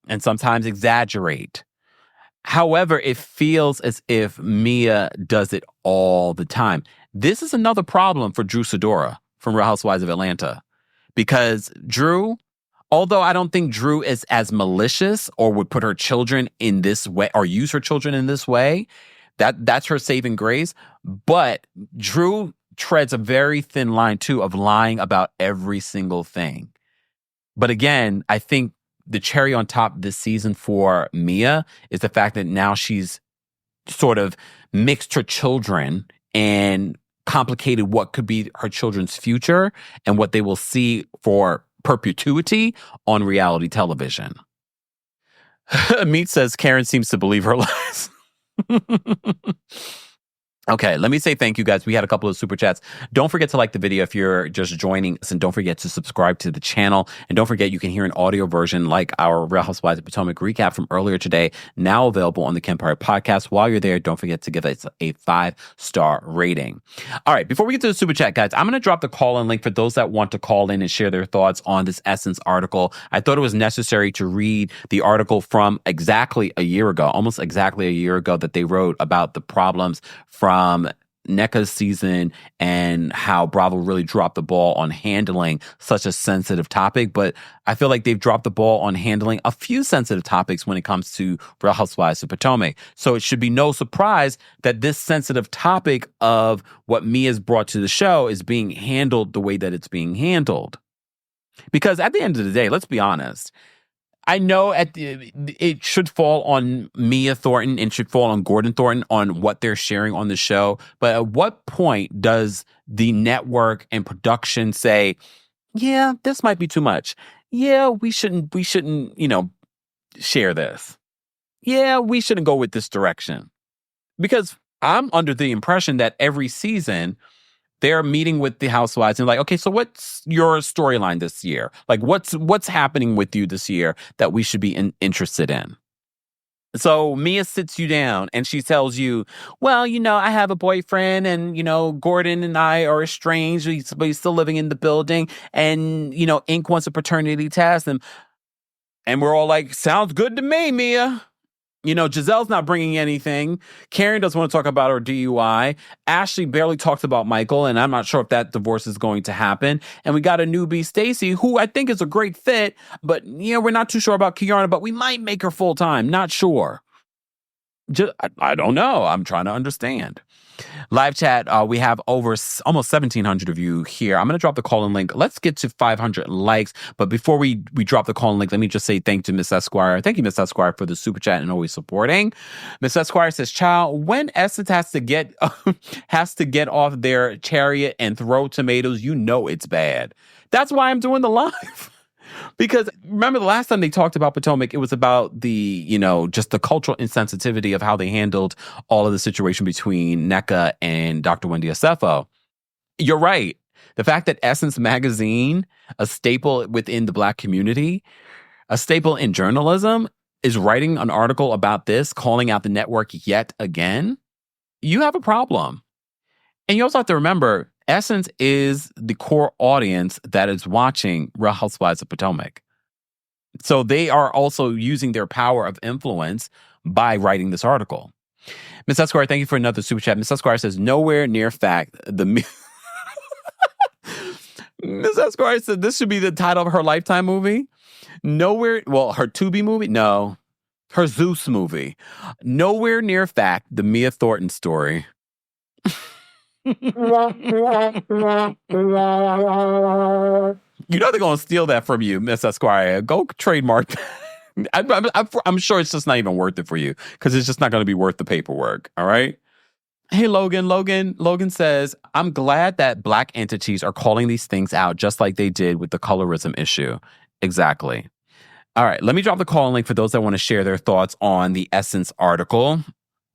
and sometimes exaggerate. However, it feels as if Mia does it all the time. This is another problem for Drew Sidora from Real Housewives of Atlanta. Because Drew, although I don't think Drew is as malicious or would put her children in this way or use her children in this way, that's her saving grace. But Drew treads a very thin line, too, of lying about every single thing. But again, I think the cherry on top this season for Mia is the fact that now she's sort of mixed her children and complicated what could be her children's future and what they will see for perpetuity on reality television. Meat says Karen seems to believe her lies. Okay, let me say thank you, guys. We had a couple of super chats. Don't forget to like the video if you're just joining us, and don't forget to subscribe to the channel. And don't forget, you can hear an audio version like our Real Housewives of Potomac recap from earlier today, now available on the Kempire podcast. While you're there, don't forget to give us a 5-star rating. All right, before we get to the super chat, guys, I'm going to drop the call-in link for those that want to call in and share their thoughts on this Essence article. I thought it was necessary to read the article from exactly a year ago, almost exactly a year ago, that they wrote about the problems from Nneka's season and how Bravo really dropped the ball on handling such a sensitive topic. But I feel like they've dropped the ball on handling a few sensitive topics when it comes to Real Housewives of Potomac. So it should be no surprise that this sensitive topic of what Mia's brought to the show is being handled the way that it's being handled. Because at the end of the day, let's be honest, I know it should fall on Mia Thornton and should fall on Gordon Thornton on what they're sharing on the show. But at what point does the network and production say, yeah, this might be too much. Yeah, we shouldn't, share this. Yeah, we shouldn't go with this direction. Because I'm under the impression that every season they're meeting with the housewives and like, okay, so what's your storyline this year? Like, what's happening with you this year that we should be interested in? So Mia sits you down and she tells you, well, I have a boyfriend and, Gordon and I are estranged, but he's still living in the building. And, Ink wants a paternity test. And we're all like, sounds good to me, Mia. Giselle's not bringing anything. Karen doesn't want to talk about her DUI. Ashley barely talks about Michael, and I'm not sure if that divorce is going to happen. And we got a newbie, Stacey, who I think is a great fit, but, we're not too sure about Kiarna, but we might make her full-time. Not sure. I don't know. I'm trying to understand. Live chat, we have over almost 1,700 of you here. I'm going to drop the call-in link. Let's get to 500 likes. But before we drop the call-in link, let me just say thank you to Miss Esquire. Thank you, Miss Esquire, for the super chat and always supporting. Miss Esquire says, child, when Essence has to get off their chariot and throw tomatoes, it's bad. That's why I'm doing the live. Because remember the last time they talked about Potomac, it was about the, just the cultural insensitivity of how they handled all of the situation between Nneka and Dr. Wendy Asefo. You're right. The fact that Essence Magazine, a staple within the Black community, a staple in journalism, is writing an article about this, calling out the network yet again, you have a problem. And you also have to remember, Essence is the core audience that is watching Real Housewives of Potomac. So they are also using their power of influence by writing this article. Miss Esquire, thank you for another super chat. Miss Esquire says, nowhere near fact, Miss Esquire said this should be the title of her Lifetime movie. Nowhere, well, her Tubi movie? No. Her Zeus movie. Nowhere near fact, the Mia Thornton story. You know they're going to steal that from you, Miss Esquire. Go trademark that. I'm sure it's just not even worth it for you because it's just not going to be worth the paperwork. All right? Hey, Logan. Logan says, I'm glad that Black entities are calling these things out just like they did with the colorism issue. Exactly. All right. Let me drop the call link for those that want to share their thoughts on the Essence article.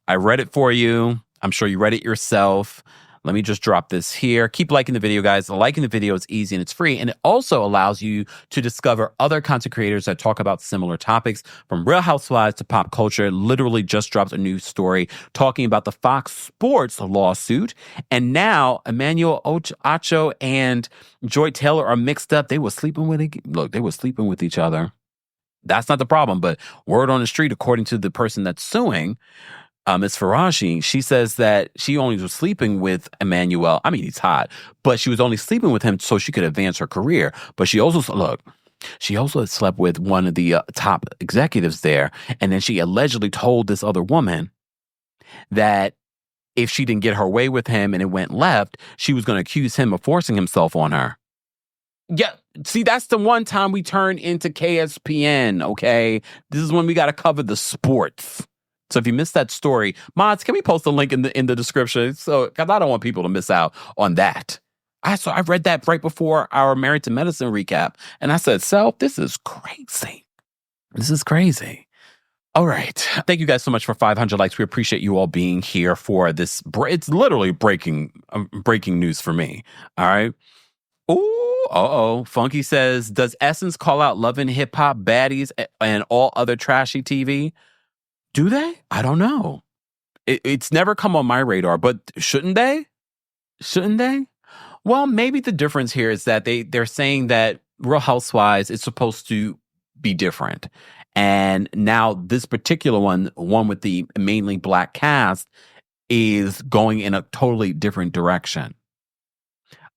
I read it for you. I'm sure you read it yourself. Let me just drop this here. Keep liking the video, guys. Liking the video is easy and it's free. And it also allows you to discover other content creators that talk about similar topics, from Real Housewives to pop culture. Literally just dropped a new story talking about the Fox Sports lawsuit. And now Emmanuel Ocho and Joy Taylor are mixed up. They were sleeping with each other. That's not the problem. But word on the street, according to the person that's suing, Ms. Farashi, she says that she only was sleeping with Emmanuel. I mean, he's hot, but she was only sleeping with him so she could advance her career. But she also slept with one of the top executives there. And then she allegedly told this other woman that if she didn't get her way with him and it went left, she was going to accuse him of forcing himself on her. Yeah. See, that's the one time we turn into KSPN, okay? This is when we got to cover the sports. So if you missed that story, mods, can we post a link in the description? So, because I don't want people to miss out on that. I read that right before our Married to Medicine recap, and I said, "Self, this is crazy. This is crazy." All right, thank you guys so much for 500 likes. We appreciate you all being here for this. It's literally breaking news for me. All right. Ooh, Funky says, does Essence call out Love and Hip Hop baddies and all other trashy TV? Do they? I don't know. It's never come on my radar, but shouldn't they? Shouldn't they? Well, maybe the difference here is that they're saying that Real Housewives is supposed to be different. And now this particular one with the mainly Black cast, is going in a totally different direction.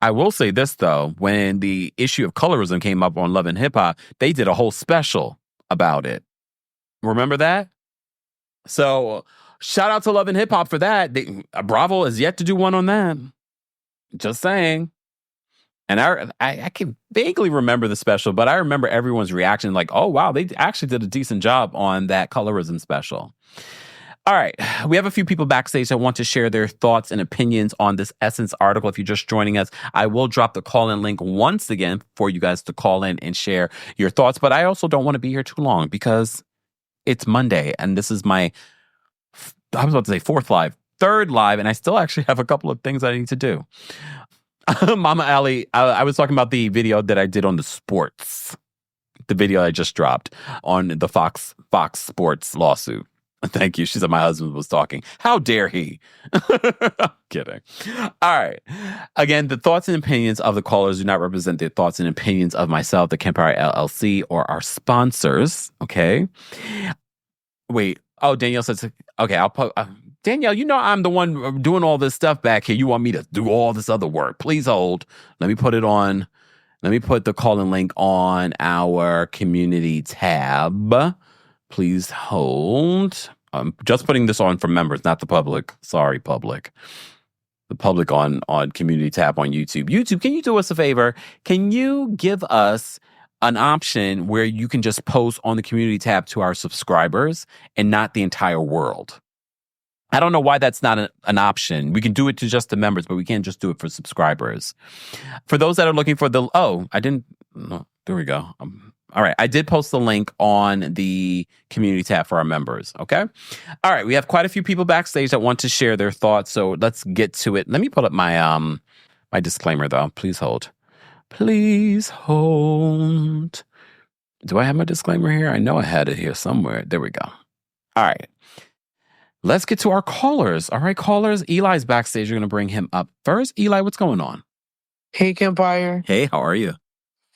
I will say this, though. When the issue of colorism came up on Love and Hip Hop, they did a whole special about it. Remember that? So, shout out to Love and Hip Hop for that. Bravo has yet to do one on that. Just saying. And I can vaguely remember the special, but I remember everyone's reaction like, oh, wow, they actually did a decent job on that colorism special. All right. We have a few people backstage that want to share their thoughts and opinions on this Essence article. If you're just joining us, I will drop the call-in link once again for you guys to call in and share your thoughts. But I also don't want to be here too long because it's Monday, and this is my, I was about to say third live, and I still actually have a couple of things I need to do. Mama Ali, I was talking about the video that I did on the sports, the video I just dropped on the Fox Sports lawsuit. Thank you. She said my husband was talking. How dare he? I'm kidding. All right. Again, the thoughts and opinions of the callers do not represent the thoughts and opinions of myself, the Kempire LLC, or our sponsors. Okay. Wait. Oh, Danielle says, okay, I'll put, Danielle, you know I'm the one doing all this stuff back here. You want me to do all this other work. Please hold. Let me put the call-in link on our community tab. Please hold. I'm just putting this on for members, not the public. Sorry, public. The public on community tab on YouTube. YouTube, can you do us a favor? Can you give us an option where you can just post on the community tab to our subscribers and not the entire world? I don't know why that's not an option. We can do it to just the members, but we can't just do it for subscribers. For those that are looking for there we go. All right. I did post the link on the community tab for our members. Okay. All right. We have quite a few people backstage that want to share their thoughts. So let's get to it. Let me pull up my My disclaimer, though. Please hold. Please hold. Do I have my disclaimer here? I know I had it here somewhere. There we go. All right. Let's get to our callers. All right, callers. Eli's backstage. You're going to bring him up first. Eli, what's going on? Hey, Kempire. Hey, how are you?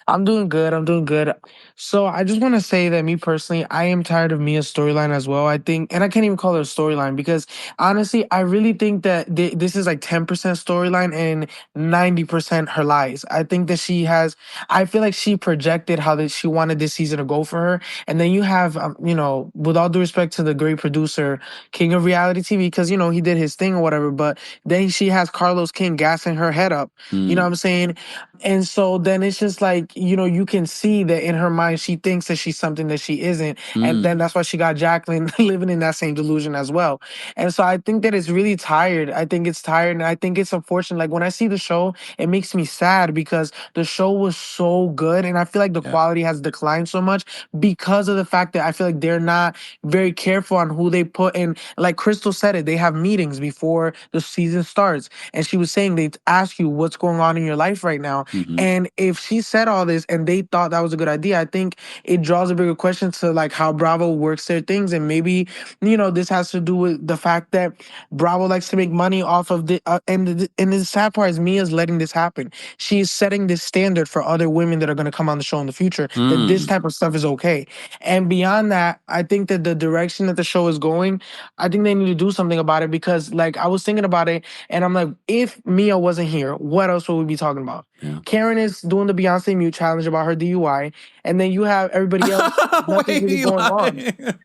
I'm doing good. I'm doing good. So I just want to say that me personally, I am tired of Mia's storyline as well. I think, and I can't even call it a storyline because honestly, I really think that this is like 10% storyline and 90% her lies. I think that I feel like she projected how that she wanted this season to go for her. And then you have, with all due respect to the great producer, King of Reality TV, because, he did his thing or whatever, but then she has Carlos King gassing her head up. You know what I'm saying? And so then it's just like, you can see that in her mind, she thinks that she's something that she isn't. And then that's why she got Jacqueline living in that same delusion as well. And so I think that it's really tired. I think it's tired. And I think it's unfortunate. Like when I see the show, it makes me sad because the show was so good. And I feel like the quality has declined so much because of the fact that I feel like they're not very careful on who they put in. Like Crystal said it, they have meetings before the season starts. And she was saying they ask you what's going on in your life right now. And if she said all this and they thought that was a good idea, I think it draws a bigger question to like how Bravo works their things. And maybe, this has to do with the fact that Bravo likes to make money off of and the sad part is Mia's letting this happen. She's setting this standard for other women that are going to come on the show in the future, that this type of stuff is okay. And beyond that, I think that the direction that the show is going, I think they need to do something about it because like I was thinking about it and I'm like, if Mia wasn't here, what else would we be talking about? Yeah. Karen is doing the Beyonce Mute challenge about her DUI, and then you have everybody else. Nothing's really going on.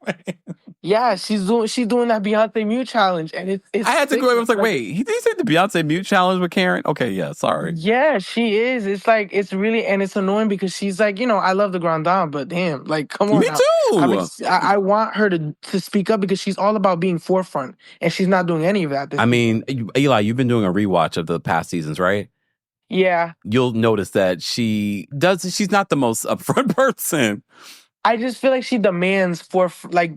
Yeah, she's doing that Beyonce Mute challenge, and it's. I had to go. I was like, wait, did he say the Beyonce Mute challenge with Karen? Okay, yeah, sorry. Yeah, she is. It's like it's really and it's annoying because she's like, I love the Grand Dame, but damn, like, come on. Me now. too. I mean, I want her to speak up because she's all about being forefront, and she's not doing any of that. I mean, Eli, you've been doing a rewatch of the past seasons, right? Yeah. You'll notice that she's not the most upfront person. I just feel like she demands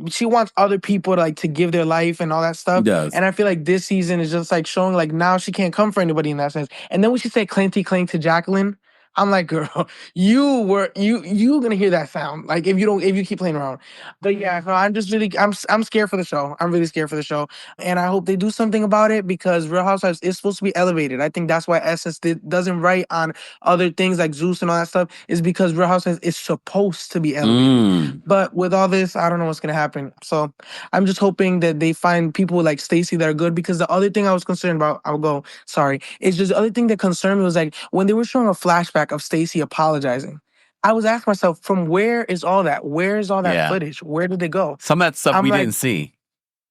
she wants other people to give their life and all that stuff. Yes. And I feel like this season is just like showing like now she can't come for anybody in that sense. And then when she said clanky clank to Jacqueline, I'm like, girl, you gonna hear that sound like if you keep playing around. But yeah, no, I'm scared for the show. I'm really scared for the show, and I hope they do something about it because Real Housewives is supposed to be elevated. I think that's why Essence doesn't write on other things like Zeus and all that stuff is because Real Housewives is supposed to be elevated. But with all this, I don't know what's gonna happen. So I'm just hoping that they find people like Stacey that are good because the other thing I was concerned about, is just the other thing that concerned me was like when they were showing a flashback of Stacey apologizing. I was asking myself, from where is all that? Where is all that footage? Where did it go? Some of that stuff we didn't see.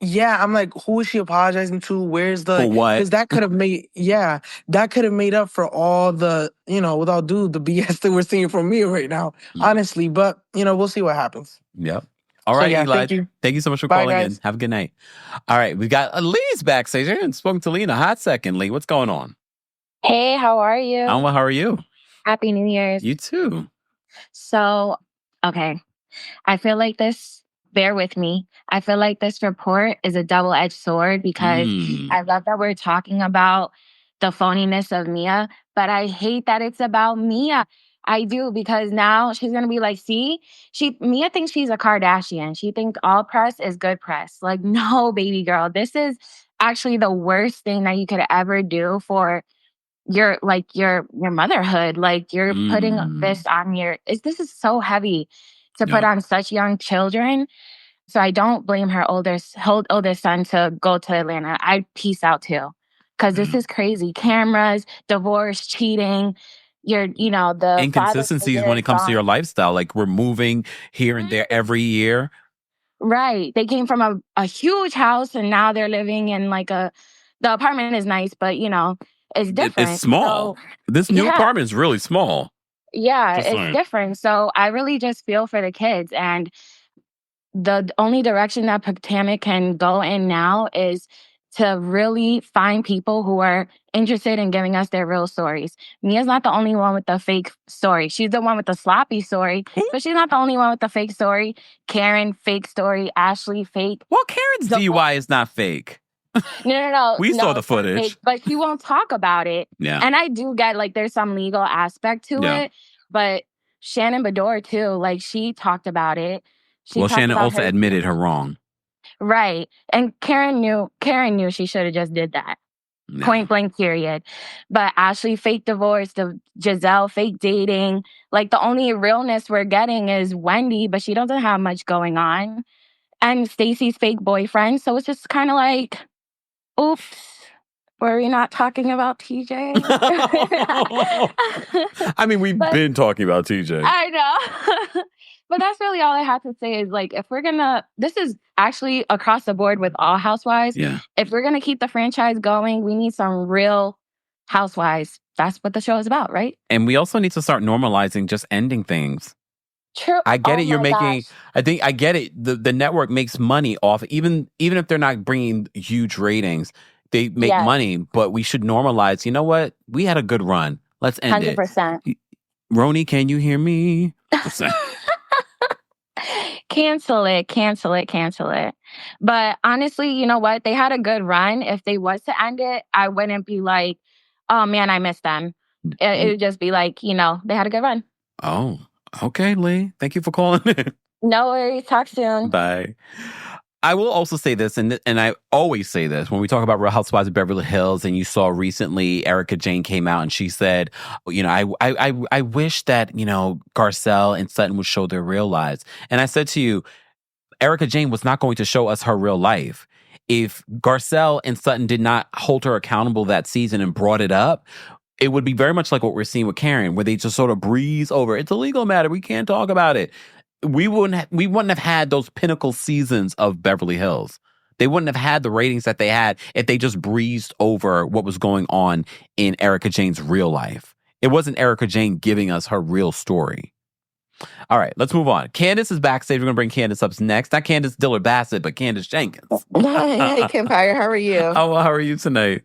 Yeah, I'm like, who is she apologizing to? Where's the... For what? Because that could have made up for all the, with all due, the BS that we're seeing from me right now, honestly. But, we'll see what happens. Yep. All right, Eli. Thank you. Thank you so much for Bye, calling guys. in. Have a good night. All right, we got Lee's backstage. I haven't spoken to Lee in a hot second. Lee, what's going on? Hey, how are you? I'm well. How are you? Happy New Year's. You too. So, okay. I feel like bear with me. I feel like this report is a double-edged sword because I love that we're talking about the phoniness of Mia, but I hate that it's about Mia. I do, because now she's going to be like, see, Mia thinks she's a Kardashian. She thinks all press is good press. Like, no, baby girl, this is actually the worst thing that you could ever do for your motherhood. Like you're putting this on this is so heavy to put on such young children. So I don't blame her oldest son to go to Atlanta. I'd peace out too. Cause this is crazy. Cameras, divorce, cheating, the inconsistencies when it comes to your lifestyle. Like we're moving here and there every year. Right. They came from a huge house and now they're living in the apartment is nice, but it's different. It's small. So, this new apartment is really small. Yeah, it's different. So I really just feel for the kids. And the only direction that Potomac can go in now is to really find people who are interested in giving us their real stories. Mia's not the only one with the fake story. She's the one with the sloppy story, but she's not the only one with the fake story. Karen, fake story. Ashley, fake. Well, Karen's DUI is not fake. No. We saw the it's not footage. fake, but she won't talk about it. Yeah. And I do get like there's some legal aspect to it, but Shannon Bedore too, like she talked about it. She talked Shannon about also admitted her wrong. Right. And Karen knew she should have just did that. No. Point blank period. But Ashley fake divorce, the Giselle fake dating. Like the only realness we're getting is Wendy, but she doesn't have much going on. And Stacey's fake boyfriend. So it's just kind of like, oops. Were we not talking about TJ? I mean, we've been talking about TJ. I know. But that's really all I have to say is like, if we're gonna, this is actually across the board with all housewives. Yeah. If we're gonna keep the franchise going, we need some real housewives. That's what the show is about, right? And we also need to start normalizing just ending things. True. I get it. You're making. Gosh. I think I get it. The network makes money off even if they're not bringing huge ratings. They make money, but we should normalize. You know what? We had a good run. Let's end 100%. it. Roni, can you hear me? Cancel it. But honestly, you know what? They had a good run. If they was to end it, I wouldn't be like, oh man, I missed them. It would just be like, you know, they had a good run. Oh, okay, Lee. Thank you for calling in. No worries. Talk soon. Bye. I will also say this, and I always say this, when we talk about Real Housewives of Beverly Hills, and you saw recently Erica Jane came out and she said, you know, I wish that, you know, Garcelle and Sutton would show their real lives. And I said to you, Erica Jane was not going to show us her real life. If Garcelle and Sutton did not hold her accountable that season and brought it up, it would be very much like what we're seeing with Karen, where they just sort of breeze over. It's a legal matter. We can't talk about it. We wouldn't have had those pinnacle seasons of Beverly Hills. They wouldn't have had the ratings that they had if they just breezed over what was going on in Erica Jane's real life. It wasn't Erica Jane giving us her real story. All right, let's move on. Candace is backstage. We're going to bring Candace up next. Not Candace Dillard-Bassett, but Candace Jenkins. Hey, Kempire, how are you? Oh, well, how are you tonight?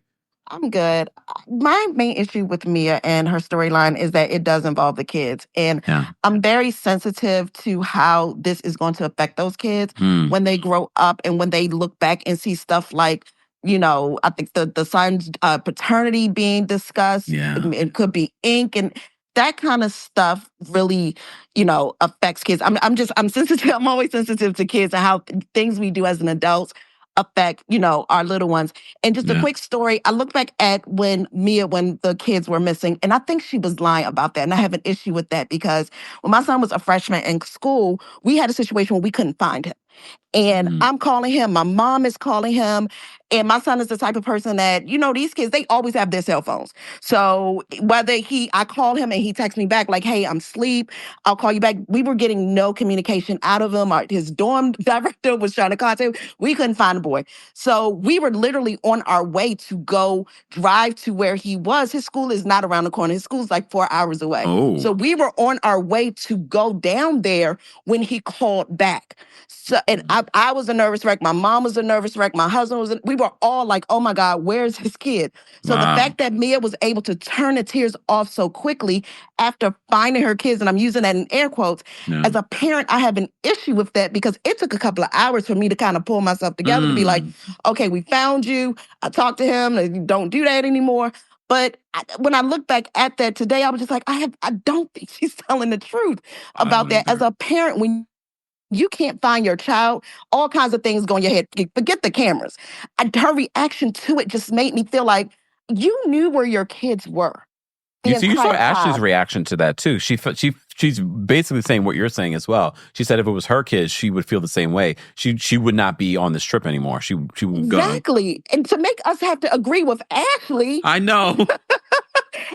I'm good. My main issue with Mia and her storyline is that it does involve the kids. And I'm very sensitive to how this is going to affect those kids when they grow up and when they look back and see stuff like, you know, I think the son's paternity being discussed. It could be ink and that kind of stuff really, you know, affects kids. I'm sensitive. I'm always sensitive to kids and how things we do as an adult affect, you know, our little ones. And just a quick story. I look back at when the kids were missing, and I think she was lying about that. And I have an issue with that because when my son was a freshman in school, we had a situation where we couldn't find him. And I'm calling him, my mom is calling him, and my son is the type of person that, you know, these kids, they always have their cell phones. So whether I call him and he texts me back like, hey, I'm asleep, I'll call you back. We were getting no communication out of him. His dorm director was trying to contact him. We couldn't find the boy. So we were literally on our way to go drive to where he was. His school is not around the corner. His school's like 4 hours away. Oh. So we were on our way to go down there when he called back. So, and I was a nervous wreck. My mom was a nervous wreck. My husband was. We were all like, "Oh my God, where's his kid?" So the fact that Mia was able to turn the tears off so quickly after finding her kids, and I'm using that in air quotes, as a parent, I have an issue with that because it took a couple of hours for me to kind of pull myself together to be like, "Okay, we found you." I talked to him. And don't do that anymore. But when I look back at that today, I was just like, I don't think she's telling the truth about that. As a parent, when you can't find your child, all kinds of things go in your head. Forget the cameras. Her reaction to it just made me feel like you knew where your kids were. You saw Ashley's reaction to that too. She's basically saying what you're saying as well. She said if it was her kids, she would feel the same way. She would not be on this trip anymore. She would go. Exactly. And to make us have to agree with Ashley. I know.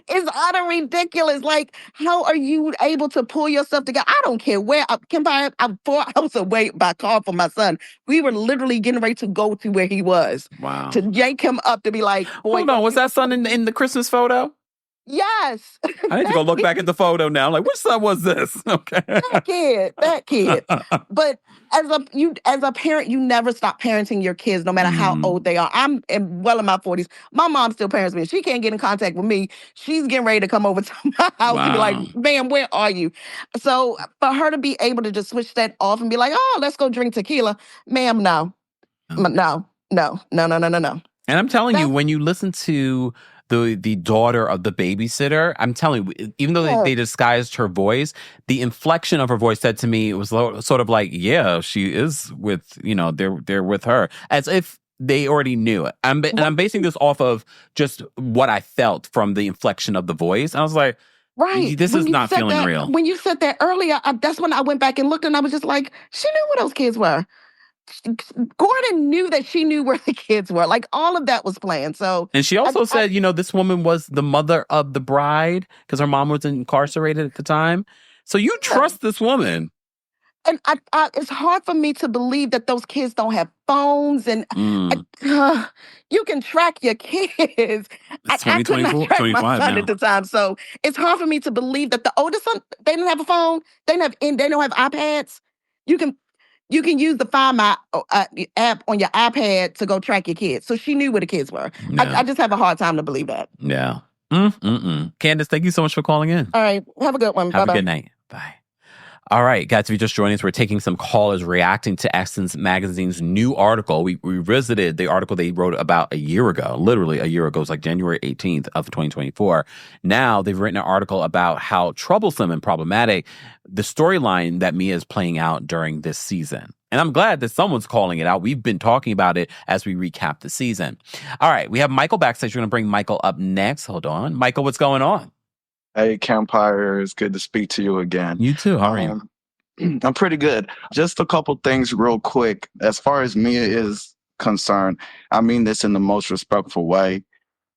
It's utter ridiculous. Like, how are you able to pull yourself together? I don't care where. I'm 4 hours away by car from my son. We were literally getting ready to go to where he was. Wow. To yank him up to be like, boy. Hold on, was that son in the Christmas photo? Yes. I need to go look back at the photo now. I'm like, which son was this? Okay. That kid. But as a parent, you never stop parenting your kids, no matter how old they are. I'm well in my 40s. My mom still parents me. She can't get in contact with me. She's getting ready to come over to my house and be like, "Ma'am, where are you?" So for her to be able to just switch that off and be like, "Oh, let's go drink tequila," ma'am, no. No. No. And I'm telling you, That's when you listen to the daughter of the babysitter, I'm telling you, even though they disguised her voice, the inflection of her voice said to me, it was sort of like, yeah, she is with, they're with her, as if they already knew it. And I'm basing this off of just what I felt from the inflection of the voice. I was like, right. this is not feeling real. When you said that earlier, that's when I went back and looked, and I was just like, she knew where those kids were. Gordon knew that she knew where the kids were. Like, all of that was planned. So, and she also said, this woman was the mother of the bride because her mom was incarcerated at the time. So you trust this woman. And it's hard for me to believe that those kids don't have phones, and you can track your kids. I could not track my son at the time, so it's hard for me to believe that the oldest son, they didn't have a phone, they don't have iPads. You can use the Find My app on your iPad to go track your kids. So she knew where the kids were. Yeah. I just have a hard time to believe that. Yeah. Candace, thank you so much for calling in. All right. Have a good one. Have a good night. Bye. All right, guys, if you just joined us, we're taking some callers reacting to Essence Magazine's new article. We revisited the article they wrote about a year ago, literally a year ago. It was like January 18th of 2024. Now they've written an article about how troublesome and problematic the storyline that Mia is playing out during this season. And I'm glad that someone's calling it out. We've been talking about it as we recap the season. All right, we have Michael backstage. We're going to bring Michael up next. Hold on. Michael, what's going on? Hey, Kempire, it's good to speak to you again. You too. How are you? I'm pretty good. Just a couple things real quick. As far as Mia is concerned, I mean this in the most respectful way,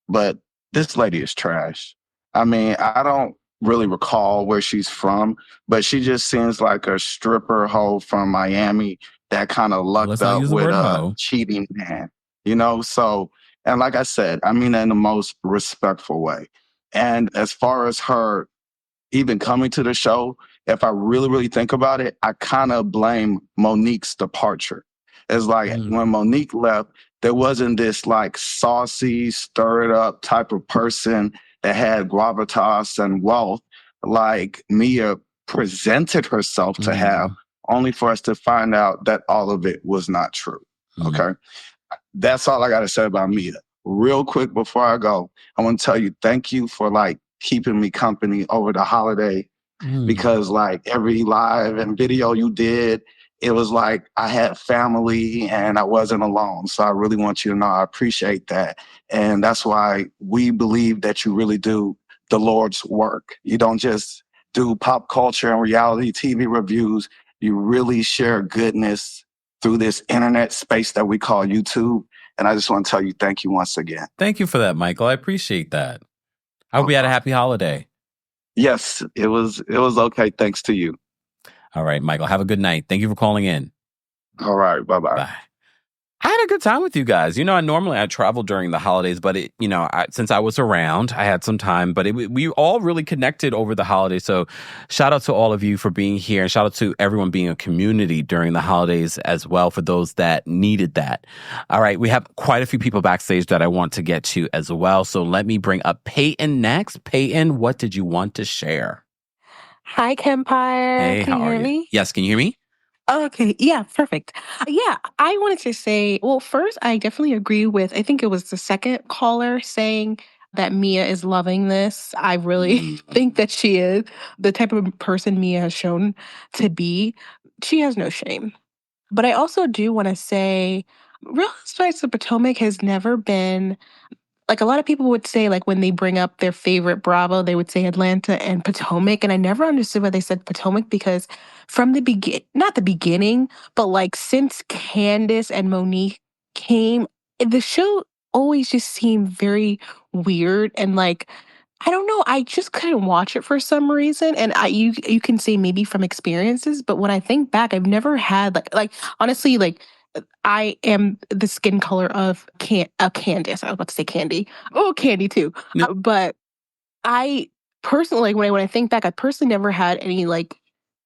but this lady is trash. I mean, I don't really recall where she's from, but she just seems like a stripper hoe from Miami that kind of lucked up with a cheating man, So, and like I said, I mean that in the most respectful way. And as far as her even coming to the show, if I really, really think about it, I kind of blame Monique's departure. It's like when Monique left, there wasn't this like saucy, stir it up type of person that had gravitas and wealth like Mia presented herself to have, only for us to find out that all of it was not true. Okay. That's all I got to say about Mia. Real quick before I go, I want to tell you thank you for like keeping me company over the holiday because like every live and video you did, it was like I had family and I wasn't alone. So I really want you to know I appreciate that. And that's why we believe that you really do the Lord's work. You don't just do pop culture and reality TV reviews. You really share goodness through this internet space that we call YouTube. And I just want to tell you thank you once again. Thank you for that, Michael. I appreciate that. I hope you had a happy holiday. Yes, it was okay. Thanks to you. All right, Michael. Have a good night. Thank you for calling in. All right. Bye-bye. Bye. I had a good time with you guys. I travel during the holidays, but since I was around, I had some time, but we all really connected over the holidays. So shout out to all of you for being here, and shout out to everyone being a community during the holidays as well for those that needed that. All right. We have quite a few people backstage that I want to get to as well. So let me bring up Peyton next. Peyton, what did you want to share? Hi, Kempire. Hey, can how you hear are you? me? Yes, can you hear me? Okay, yeah, perfect. Yeah, I wanted to say, well, first, I definitely agree with, I think it was the second caller saying that Mia is loving this. I really think that she is the type of person Mia has shown to be. She has no shame. But I also do want to say, Real Housewives of Potomac has never been, like a lot of people would say, like when they bring up their favorite Bravo, they would say Atlanta and Potomac. And I never understood why they said Potomac because from the not the beginning, but like since Candace and Monique came, the show always just seemed very weird and like, I don't know, I just couldn't watch it for some reason. And you can say maybe from experiences, but when I think back, I've never had like honestly, like I am the skin color of Candace. I was about to say Candy. Oh, Candy too. Yep. But I personally, when I think back, I personally never had any like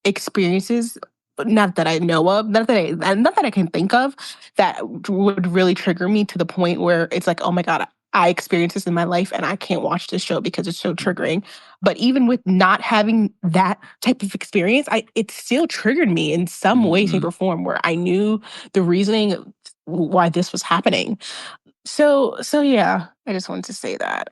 experiences, not that I know of, not that I can think of, that would really trigger me to the point where it's like, oh my God, I experienced this in my life and I can't watch this show because it's so triggering. But even with not having that type of experience, it still triggered me in some way, shape, or form where I knew the reasoning why this was happening. So yeah, I just wanted to say that.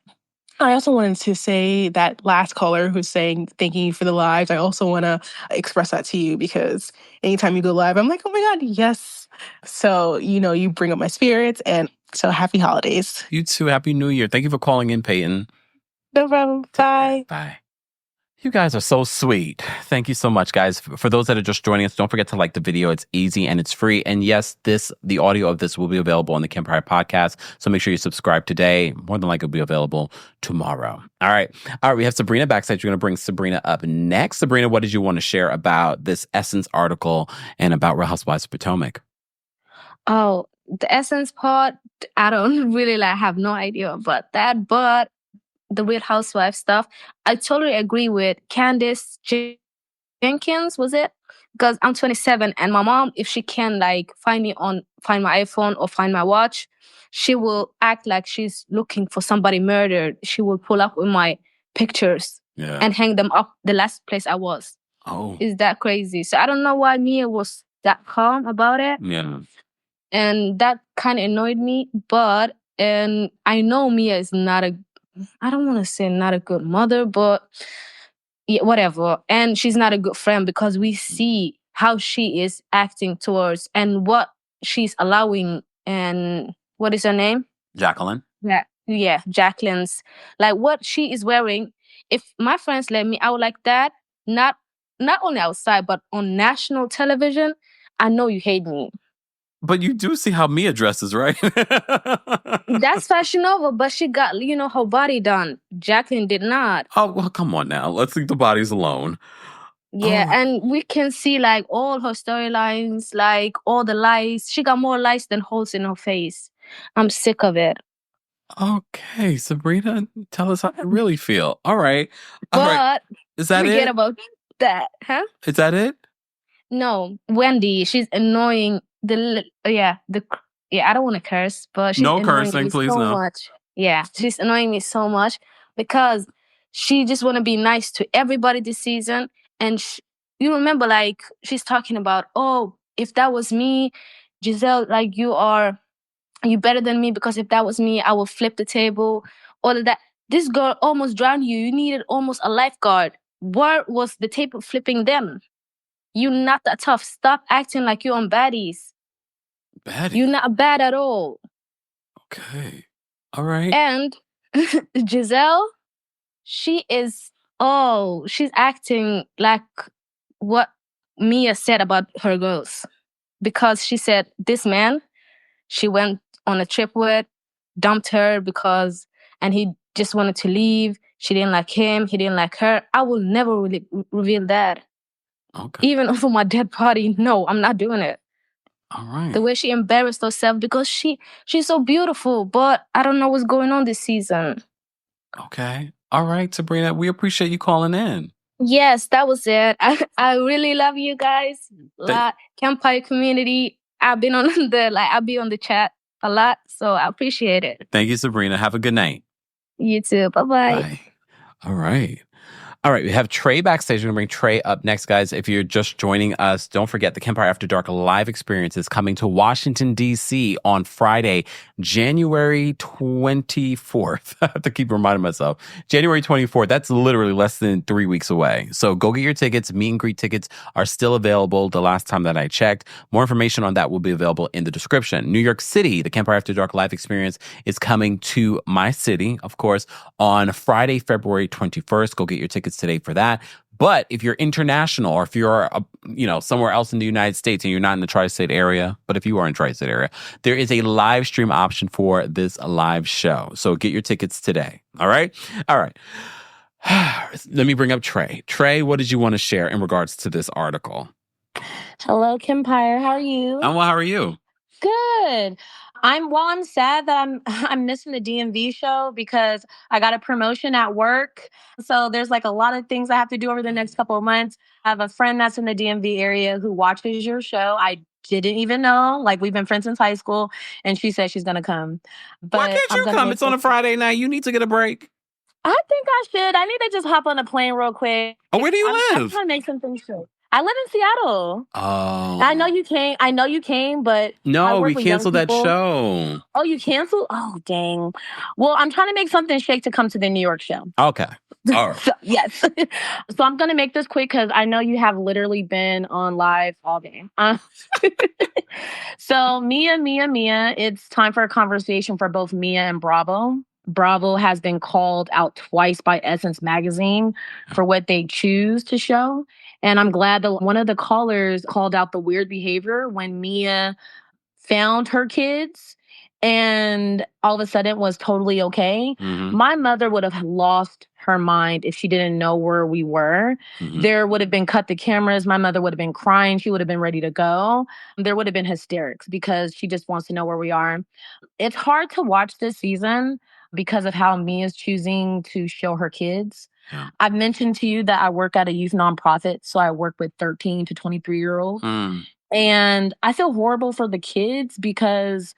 I also wanted to say that last caller who's saying thanking you for the lives. I also want to express that to you because anytime you go live, I'm like, oh my God, yes. So, you bring up my spirits, and so happy holidays. You too. Happy New Year. Thank you for calling in, Peyton. No problem. Bye. Bye. You guys are so sweet. Thank you so much, guys. For those that are just joining us, don't forget to like the video. It's easy and it's free. And yes, the audio of this will be available on the Kempire podcast. So make sure you subscribe today. More than likely, it'll be available tomorrow. All right. We have Sabrina backstage. We're going to bring Sabrina up next. Sabrina, what did you want to share about this Essence article and about Real Housewives of Potomac? Oh, the Essence part, I don't really have no idea about that, but the Real Housewives stuff, I totally agree with Candace Jenkins, was it? Because I'm 27 and my mom, if she can find my iPhone or find my watch, she will act like she's looking for somebody murdered. She will pull up with my pictures and hang them up the last place I was. Oh. Is that crazy? So I don't know why Mia was that calm about it. Yeah. And that kind of annoyed me. But I know Mia is I don't want to say not a good mother, but yeah, whatever. And she's not a good friend because we see how she is acting towards and what she's allowing. And what is her name? Jacqueline. Yeah, Jacqueline's. What she is wearing. If my friends let me out like that, not only outside, but on national television, I know you hate me. But you do see how Mia dresses, right? That's Fashion Nova, but she got, her body done. Jacqueline did not. Oh, well, come on now. Let's leave the bodies alone. Yeah, and we can see, all her storylines, all the lies. She got more lies than holes in her face. I'm sick of it. Okay, Sabrina, tell us how you really feel. All right. But is that forget it? about that, huh? Is that it? No, Wendy, she's annoying. I don't want to curse, but she's no annoying cursing, me please, so no. much. Yeah, she's annoying me so much because she just want to be nice to everybody this season. And you remember, she's talking about, oh, if that was me, Giselle, you better than me because if that was me, I will flip the table. All of that. This girl almost drowned you. You needed almost a lifeguard. Where was the table flipping then? You're not that tough. Stop acting like you're on baddies. Baddies? You're not bad at all. Okay. All right. And Giselle, she's acting like what Mia said about her girls. Because she said this man she went on a trip with, dumped her and he just wanted to leave. She didn't like him. He didn't like her. I will never really reveal that. Okay. Even over my dead body, no, I'm not doing it. All right. The way she embarrassed herself because she's so beautiful, but I don't know what's going on this season. Okay. All right, Sabrina, we appreciate you calling in. Yes, that was it. I really love you guys. Kempire community. I've been on I'll be on the chat a lot, so I appreciate it. Thank you, Sabrina. Have a good night. You too. Bye-bye. Bye. All right. All right, we have Trey backstage. We're going to bring Trey up next, guys. If you're just joining us, don't forget the Kempire After Dark live experience is coming to Washington, D.C. on Friday, January 24th. I have to keep reminding myself. January 24th. That's literally less than 3 weeks away. So go get your tickets. Meet and greet tickets are still available the last time that I checked. More information on that will be available in the description. New York City, the Kempire After Dark live experience is coming to my city, of course, on Friday, February 21st. Go get your tickets today for that. But if you're international or if you're somewhere else in the United States and you're not in the tri-state area, but if you are in tri-state area, there is a live stream option for this live show. So get your tickets today. All right. Let me bring up Trey. Trey, what did you want to share in regards to this article? Hello, Kempire. How are you? I'm well. How are you? Good. I'm sad that I'm missing the DMV show because I got a promotion at work. So there's a lot of things I have to do over the next couple of months. I have a friend that's in the DMV area who watches your show. I didn't even know. We've been friends since high school, and she said she's going to come. But why can't you come? It's on a Friday night. You need to get a break. I think I should. I need to just hop on a plane real quick. Oh, where do you live? I'm trying to make some things straight. I live in Seattle. Oh. I know you came, but no, we canceled that show. Oh, you canceled? Oh, dang. Well, I'm trying to make something shake to come to the New York show. Okay. All right. So, yes. So I'm going to make this quick because I know you have literally been on live all day. So Mia, it's time for a conversation for both Mia and Bravo. Bravo has been called out twice by Essence Magazine for what they choose to show. And I'm glad that one of the callers called out the weird behavior when Mia found her kids and all of a sudden was totally okay. Mm-hmm. My mother would have lost her mind if she didn't know where we were. Mm-hmm. There would have been cut the cameras. My mother would have been crying. She would have been ready to go. There would have been hysterics because she just wants to know where we are. It's hard to watch this season because of how Mia's choosing to show her kids. Yeah. I've mentioned to you that I work at a youth nonprofit, so I work with 13 to 23-year-olds. And I feel horrible for the kids because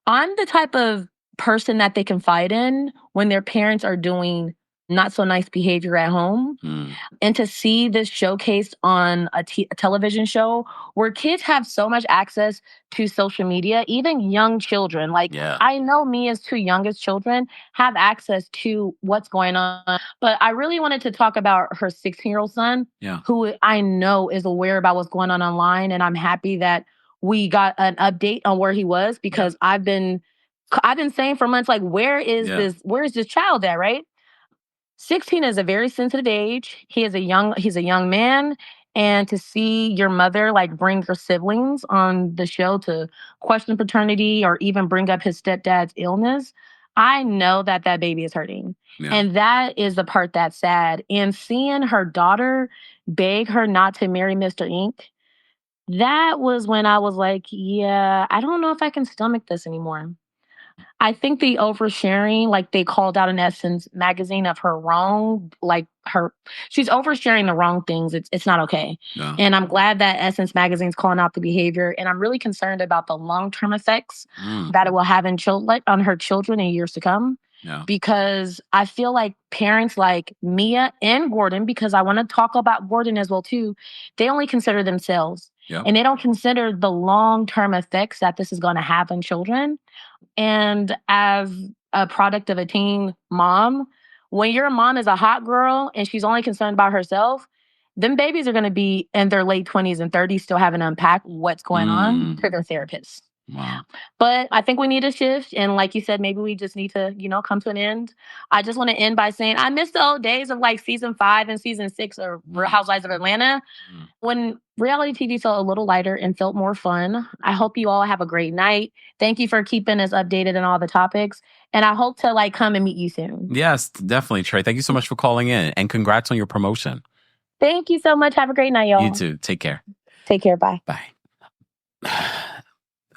I'm the type of person that they confide in when their parents are doing not so nice behavior at home. And to see this showcased on a television show where kids have so much access to social media, even young children. I know Mia's two youngest children have access to what's going on. But I really wanted to talk about her 16-year-old son, who I know is aware about what's going on online. And I'm happy that we got an update on where he was because I've been saying for months, where is this child at, right? 16 is a very sensitive age. He's a young man. And to see your mother bring her siblings on the show to question paternity or even bring up his stepdad's illness, I know that baby is hurting. Yeah. And that is the part that's sad. And seeing her daughter beg her not to marry Mr. Ink, that was when I was like, yeah, I don't know if I can stomach this anymore. I think the oversharing, they called out in Essence Magazine of her wrong, she's oversharing the wrong things. It's not okay. Yeah. And I'm glad that Essence Magazine's calling out the behavior. And I'm really concerned about the long-term effects that it will have on her children in years to come. Yeah. Because I feel like parents like Mia and Gordon, because I want to talk about Gordon as well too, they only consider themselves. Yep. And they don't consider the long-term effects that this is going to have on children. And as a product of a teen mom, when your mom is a hot girl and she's only concerned about herself, them babies are going to be in their late 20s and 30s still having to unpack what's going on to their therapists. Wow. But I think we need a shift. And like you said, maybe we just need to, come to an end. I just want to end by saying I miss the old days of season 5 and season 6 of Real Housewives of Atlanta when reality TV felt a little lighter and felt more fun. I hope you all have a great night. Thank you for keeping us updated on all the topics. And I hope to come and meet you soon. Yes, definitely, Trey. Thank you so much for calling in and congrats on your promotion. Thank you so much. Have a great night, y'all. You too. Take care. Take care. Bye. Bye.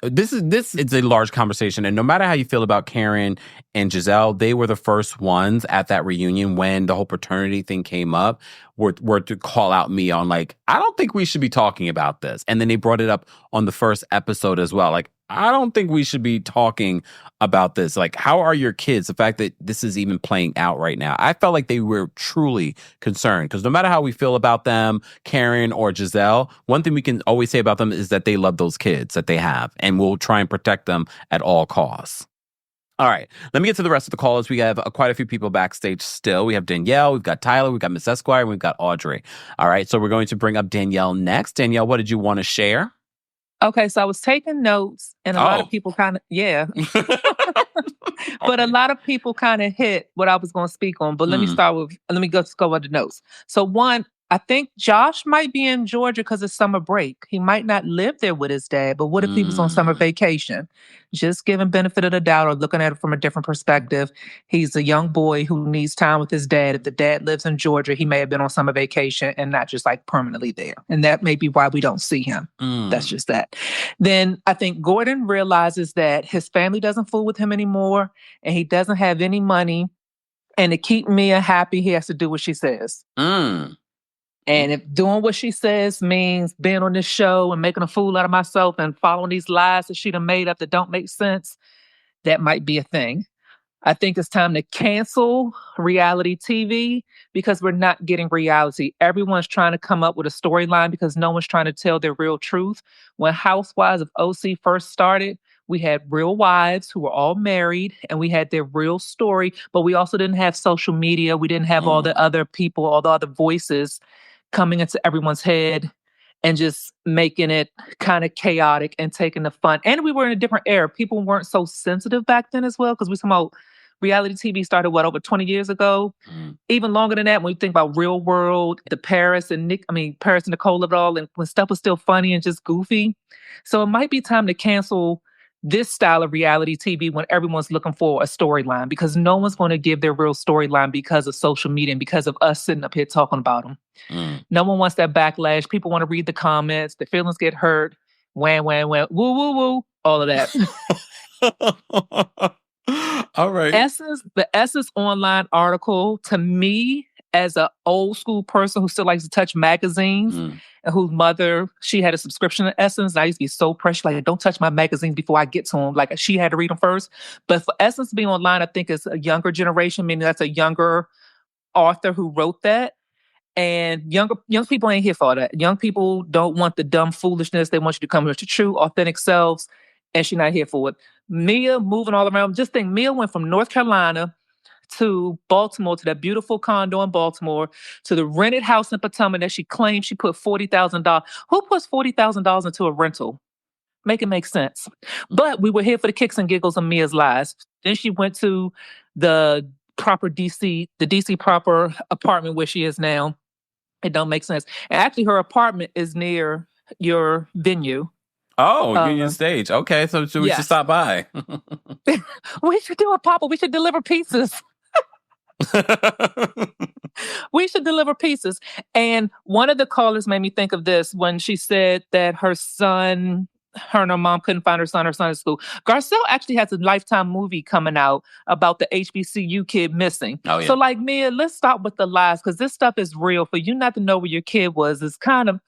This is a large conversation, and no matter how you feel about Karen and Giselle, they were the first ones at that reunion when the whole paternity thing came up, were to call out Mia on I don't think we should be talking about this. And then they brought it up on the first episode as well. I don't think we should be talking about this. How are your kids? The fact that this is even playing out right now. I felt like they were truly concerned because no matter how we feel about them, Karen or Giselle, one thing we can always say about them is that they love those kids that they have and will try and protect them at all costs. All right, let me get to the rest of the callers. We have quite a few people backstage still. We have Danielle, we've got Tyler, we've got Miss Esquire, and we've got Audrey. All right, so we're going to bring up Danielle next. Danielle, what did you want to share? Okay, so I was taking notes, and a lot of people kind of, but a lot of people kind of hit what I was going to speak on. But let me go with the notes. So one, I think Josh might be in Georgia because it's summer break. He might not live there with his dad, but what if he was on summer vacation? Just giving benefit of the doubt or looking at it from a different perspective. He's a young boy who needs time with his dad. If the dad lives in Georgia, he may have been on summer vacation and not just permanently there. And that may be why we don't see him. That's just that. Then I think Gordon realizes that his family doesn't fool with him anymore and he doesn't have any money. And to keep Mia happy, he has to do what she says. And if doing what she says means being on this show and making a fool out of myself and following these lies that she done made up that don't make sense, that might be a thing. I think it's time to cancel reality TV because we're not getting reality. Everyone's trying to come up with a storyline because no one's trying to tell their real truth. When Housewives of OC first started, we had real wives who were all married and we had their real story, but we also didn't have social media. We didn't have all the other people, all the other voices coming into everyone's head and just making it kind of chaotic and taking the fun. And we were in a different era. People weren't so sensitive back then as well, because we're talking about reality TV started, over 20 years ago? Even longer than that, when you think about Real World, Paris and Nicole of it all, and when stuff was still funny and just goofy. So it might be time to cancel this style of reality TV when everyone's looking for a storyline, because no one's going to give their real storyline because of social media and because of us sitting up here talking about them. No one wants that backlash. People want to read the comments. Their feelings get hurt. Wham, wham, wham. Woo, woo, woo. All of that. All right. The Essence online article, to me, as an old school person who still likes to touch magazines and whose mother, she had a subscription to Essence. And I used to be so precious, like, don't touch my magazines before I get to them. Like, she had to read them first. But for Essence being online, I think it's a younger generation, meaning that's a younger author who wrote that. And young people ain't here for that. Young people don't want the dumb foolishness. They want you to come with your true, authentic selves. And she's not here for it. Mia moving all around. Just think, Mia went from North Carolina to Baltimore, to that beautiful condo in Baltimore, to the rented house in Potomac that she claimed she put $40,000. Who puts $40,000 into a rental? Make it make sense. But we were here for the kicks and giggles of Mia's lies. Then she went to the DC proper apartment where she is now. It don't make sense. And actually, her apartment is near your venue. Oh, Union Stage. Okay, so we should stop by. We should do it, Papa. We should deliver pizzas. We should deliver pizzas. And one of the callers made me think of this when she said that her and her mom couldn't find her son at school. Garcelle actually has a Lifetime movie coming out about the HBCU kid missing. Oh, yeah. So, like, Mia, let's stop with the lies, because this stuff is real. For you not to know where your kid was is kind of...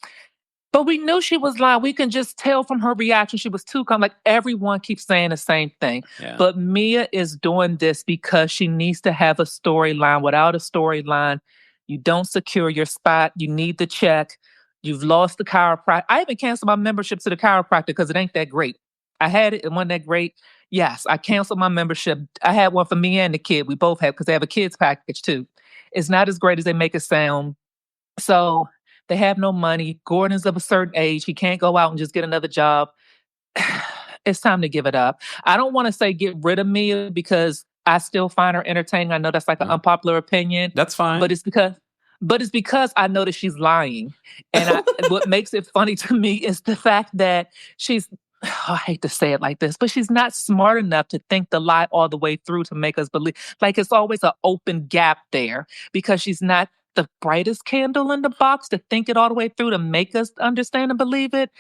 But we knew she was lying. We can just tell from her reaction. She was too calm. Like, everyone keeps saying the same thing. Yeah. But Mia is doing this because she needs to have a storyline. Without a storyline, you don't secure your spot. You need the check. You've lost the chiropractor. I even canceled my membership to the chiropractor because it ain't that great. I had it. It wasn't that great. Yes, I canceled my membership. I had one for me and the kid. We both have, because they have a kids package too. It's not as great as they make it sound. So... they have no money. Gordon's of a certain age. He can't go out and just get another job. It's time to give it up. I don't want to say get rid of Mia because I still find her entertaining. I know that's like an unpopular opinion. That's fine. But it's because I know that she's lying. And what makes it funny to me is the fact that she's... I hate to say it like this, but she's not smart enough to think the lie all the way through to make us believe. Like, it's always an open gap there because she's not the brightest candle in the box to think it all the way through to make us understand and believe it.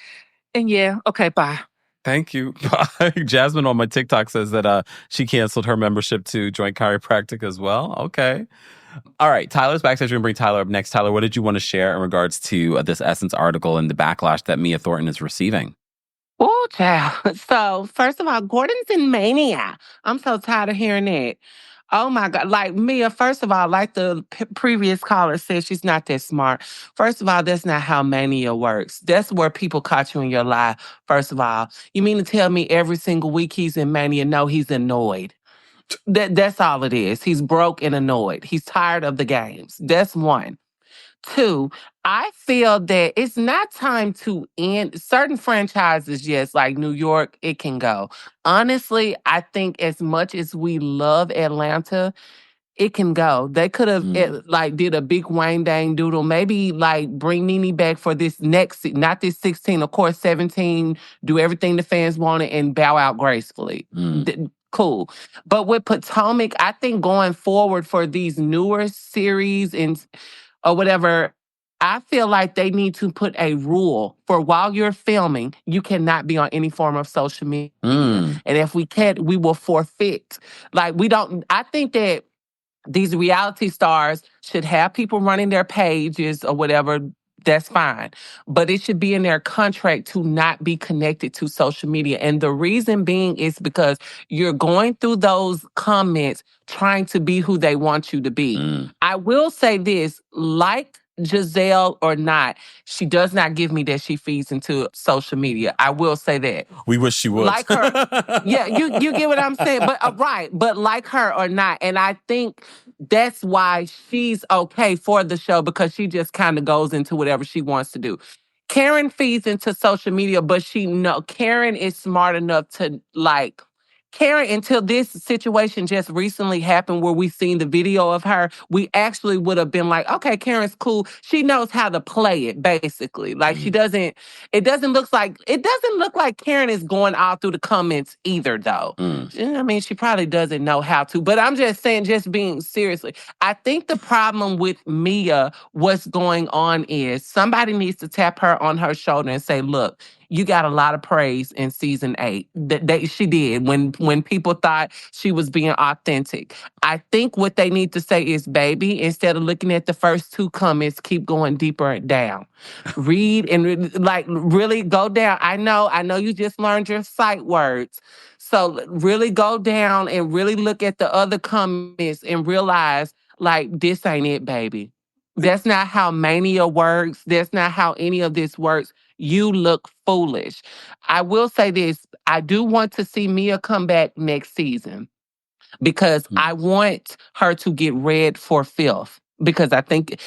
And yeah, okay, bye. Thank you. Bye. Jasmine on my TikTok says that she canceled her membership to Joint Chiropractic as well. Okay. All right. Tyler's backstage. We're going to bring Tyler up next. Tyler, what did you want to share in regards to this Essence article and the backlash that Mia Thornton is receiving? Oh, child. So, first of all, Gordon's in mania. I'm so tired of hearing that. Oh, my God. Like, Mia, first of all, like the previous caller said, she's not that smart. First of all, that's not how mania works. That's where people caught you in your lie, first of all. You mean to tell me every single week he's in mania? No, he's annoyed. That's all it is. He's broke and annoyed. He's tired of the games. That's one. Two, I feel that it's not time to end certain franchises. Yes, like New York, it can go. Honestly, I think as much as we love Atlanta, it can go. They could have did a big Wayne Dang doodle. Maybe like bring Nene back for this next, not this 16, of course, 17. Do everything the fans wanted and bow out gracefully. Cool. But with Potomac, I think going forward for these newer series or whatever, I feel like they need to put a rule for while you're filming, you cannot be on any form of social media. And if we can't, we will forfeit. Like, I think that these reality stars should have people running their pages or whatever, That's fine. But it should be in their contract to not be connected to social media. And the reason being is because you're going through those comments trying to be who they want you to be. I will say this, like Giselle or not, she does not give me that she feeds into social media. I will say that. We wish she would. Like her. Yeah, you get what I'm saying? But right, but like her or not. And I think that's why she's okay for the show, because she just kind of goes into whatever she wants to do. Karen feeds into social media, but Karen is smart enough to Karen, until this situation just recently happened where we seen the video of her, we actually would have been like, okay, Karen's cool. She knows how to play it, basically. Like it doesn't look like Karen is going all through the comments either, though. I mean, she probably doesn't know how to, but I'm just saying, just being seriously, I think the problem with Mia, what's going on is somebody needs to tap her on her shoulder and say, look, you got a lot of praise in season 8. She did when people thought she was being authentic. I think what they need to say is, baby, instead of looking at the first 2 comments, keep going deeper down. Read and really go down. I know you just learned your sight words. So really go down and really look at the other comments and realize, this ain't it, baby. That's not how mania works. That's not how any of this works. You look foolish. I will say this. I do want to see Mia come back next season because I want her to get red for filth. Because I think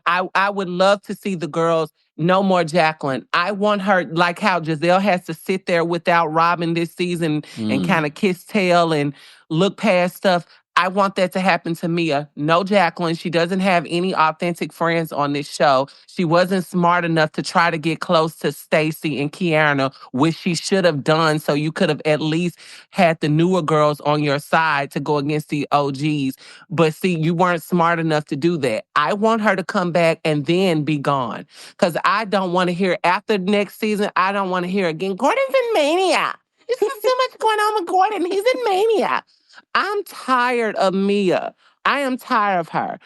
I would love to see the girls, no more Jacqueline. I want her, like how Giselle has to sit there without Robin this season and kind of kiss tail and look past stuff. I want that to happen to Mia. No Jacqueline. She doesn't have any authentic friends on this show. She wasn't smart enough to try to get close to Stacy and Kiana, which she should have done, so you could have at least had the newer girls on your side to go against the OGs. But see, you weren't smart enough to do that. I want her to come back and then be gone. Because I don't want to hear, after next season, I don't want to hear again, Gordon's in mania. There's so much going on with Gordon. He's in mania. I'm tired of Mia. I am tired of her.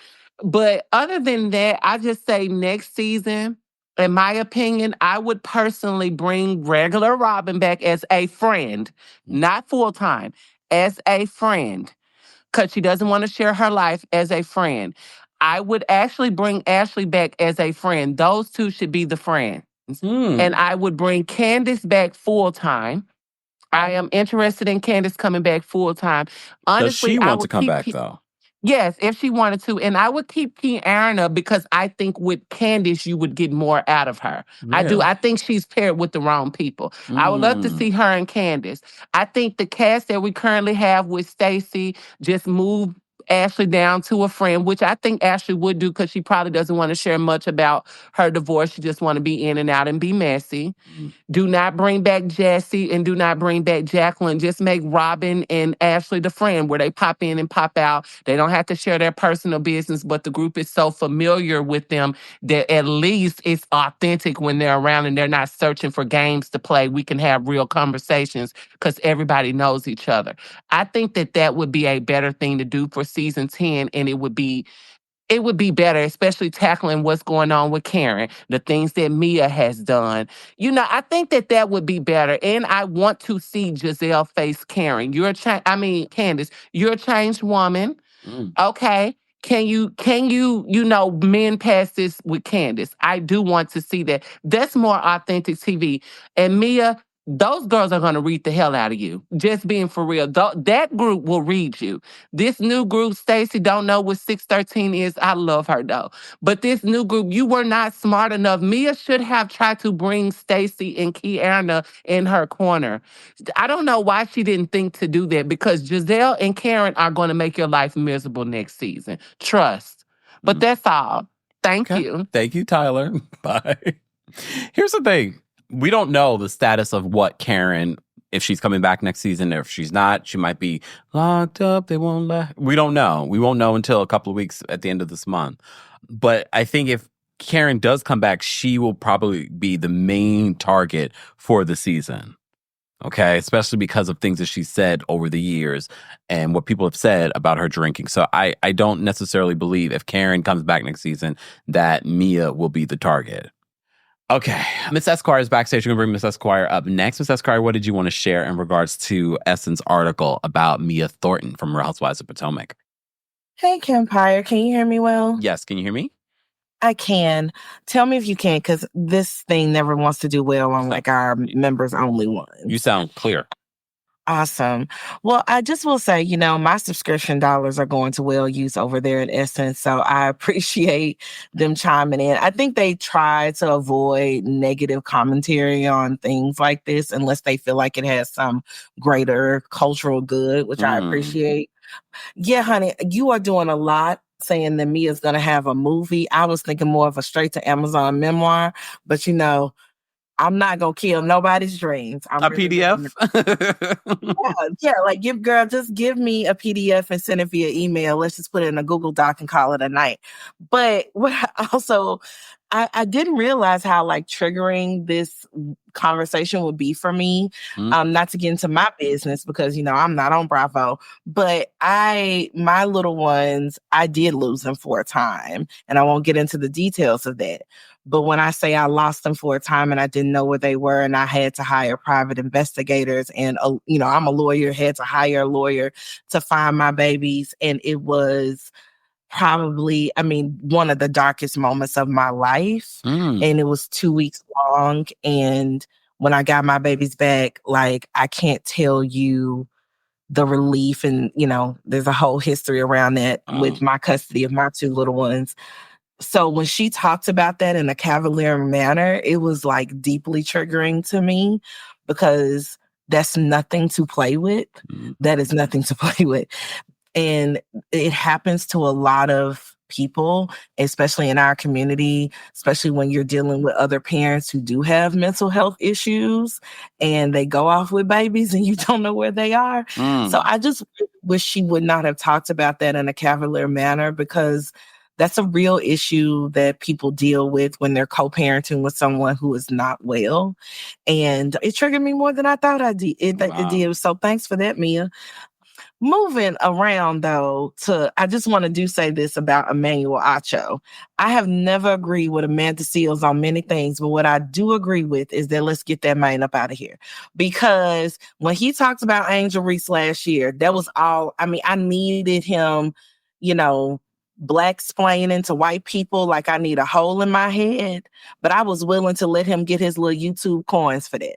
But other than that, I just say next season, in my opinion, I would personally bring regular Robin back as a friend, not full-time, as a friend, because she doesn't want to share her life as a friend. I would actually bring Ashley back as a friend. Those two should be the friends. And I would bring Candace back full-time. I am interested in Candace coming back full-time. Honestly, Does she want to come back, though? Yes, if she wanted to. And I would keep Kiana because I think with Candace, you would get more out of her. Yeah. I do. I think she's paired with the wrong people. I would love to see her and Candace. I think the cast that we currently have with Stacey, just move Ashley down to a friend, which I think Ashley would do because she probably doesn't want to share much about her divorce. She just want to be in and out and be messy. Do not bring back Jessie and do not bring back Jacqueline. Just make Robin and Ashley the friend where they pop in and pop out. They don't have to share their personal business, but the group is so familiar with them that at least it's authentic when they're around and they're not searching for games to play. We can have real conversations because everybody knows each other. I think that would be a better thing to do for season 10, and it would be better, especially tackling what's going on with Karen, the things that Mia has done. I think that would be better. And I want to see Giselle face Karen. Candace, you're a changed woman. Okay. Can you mend past this with Candace? I do want to see that. That's more authentic TV. And Mia, those girls are going to read the hell out of you. Just being for real. That group will read you. This new group, Stacey, don't know what 613 is. I love her, though. But this new group, you were not smart enough. Mia should have tried to bring Stacey and Kiana in her corner. I don't know why she didn't think to do that, because Giselle and Karen are going to make your life miserable next season. Trust. But that's all. Thank you. Thank you, Tyler. Bye. Here's the thing. We don't know the status of what Karen, if she's coming back next season, or if she's not, she might be locked up. They won't let. We don't know. We won't know until a couple of weeks at the end of this month. But I think if Karen does come back, she will probably be the main target for the season. Okay, especially because of things that she said over the years and what people have said about her drinking. So I don't necessarily believe if Karen comes back next season that Mia will be the target. Okay, Miss Esquire is backstage. We're going to bring Miss Esquire up next. Miss Esquire, what did you want to share in regards to Essence article about Mia Thornton from Real Housewives of Potomac? Hey, Kempire, can you hear me well? Yes, can you hear me? I can. Tell me if you can, because this thing never wants to do well on like our members only ones. You sound clear. Awesome. Well, I just will say, my subscription dollars are going to well use over there at Essence. So I appreciate them chiming in. I think they try to avoid negative commentary on things like this unless they feel like it has some greater cultural good, which I appreciate. Yeah, honey, you are doing a lot saying that Mia's going to have a movie. I was thinking more of a straight to Amazon memoir, but I'm not going to kill nobody's dreams. A PDF? Yeah, like just give me a PDF and send it via email. Let's just put it in a Google Doc and call it a night. But what I didn't realize how like triggering this conversation would be for me. Not to get into my business because, I'm not on Bravo, but my little ones, I did lose them for a time, and I won't get into the details of that. But when I say I lost them for a time and I didn't know where they were and I had to hire private investigators and, I'm a lawyer, had to hire a lawyer to find my babies. And it was probably, one of the darkest moments of my life. And it was 2 weeks long. And when I got my babies back, like, I can't tell you the relief. And, there's a whole history around that with my custody of my two little ones. So when she talked about that in a cavalier manner, it was like deeply triggering to me because that's nothing to play with. That is nothing to play with. And it happens to a lot of people, especially in our community, especially when you're dealing with other parents who do have mental health issues and they go off with babies and you don't know where they are. So I just wish she would not have talked about that in a cavalier manner because that's a real issue that people deal with when they're co-parenting with someone who is not well. And it triggered me more than I thought it did. So thanks for that, Mia. Moving around, though, I just want to say this about Emmanuel Acho. I have never agreed with Amanda Seales on many things, but what I do agree with is that let's get that man up out of here. Because when he talked about Angel Reese last year, that was all, I needed him, black splaining to white people like I need a hole in my head, but I was willing to let him get his little YouTube coins for that.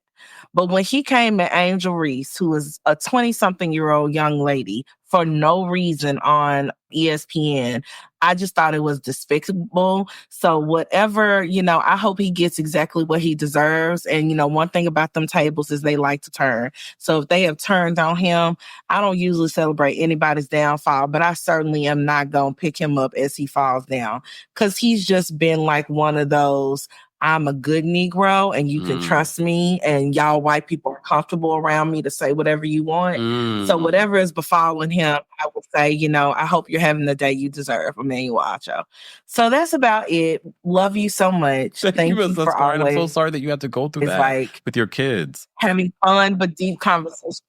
But when he came at Angel Reese, who was a 20-something-year-old young lady, for no reason on ESPN, I just thought it was despicable. So whatever, I hope he gets exactly what he deserves. And, one thing about them tables is they like to turn. So if they have turned on him, I don't usually celebrate anybody's downfall, but I certainly am not going to pick him up as he falls down because he's just been like one of those, I'm a good Negro and you can trust me and y'all white people are comfortable around me to say whatever you want. So whatever is befalling him, I would say, I hope you're having the day you deserve, Emmanuel Acho. So that's about it. Love you so much. Thank you for always. I'm so sorry that you had to go through that with your kids. Having fun but deep conversation.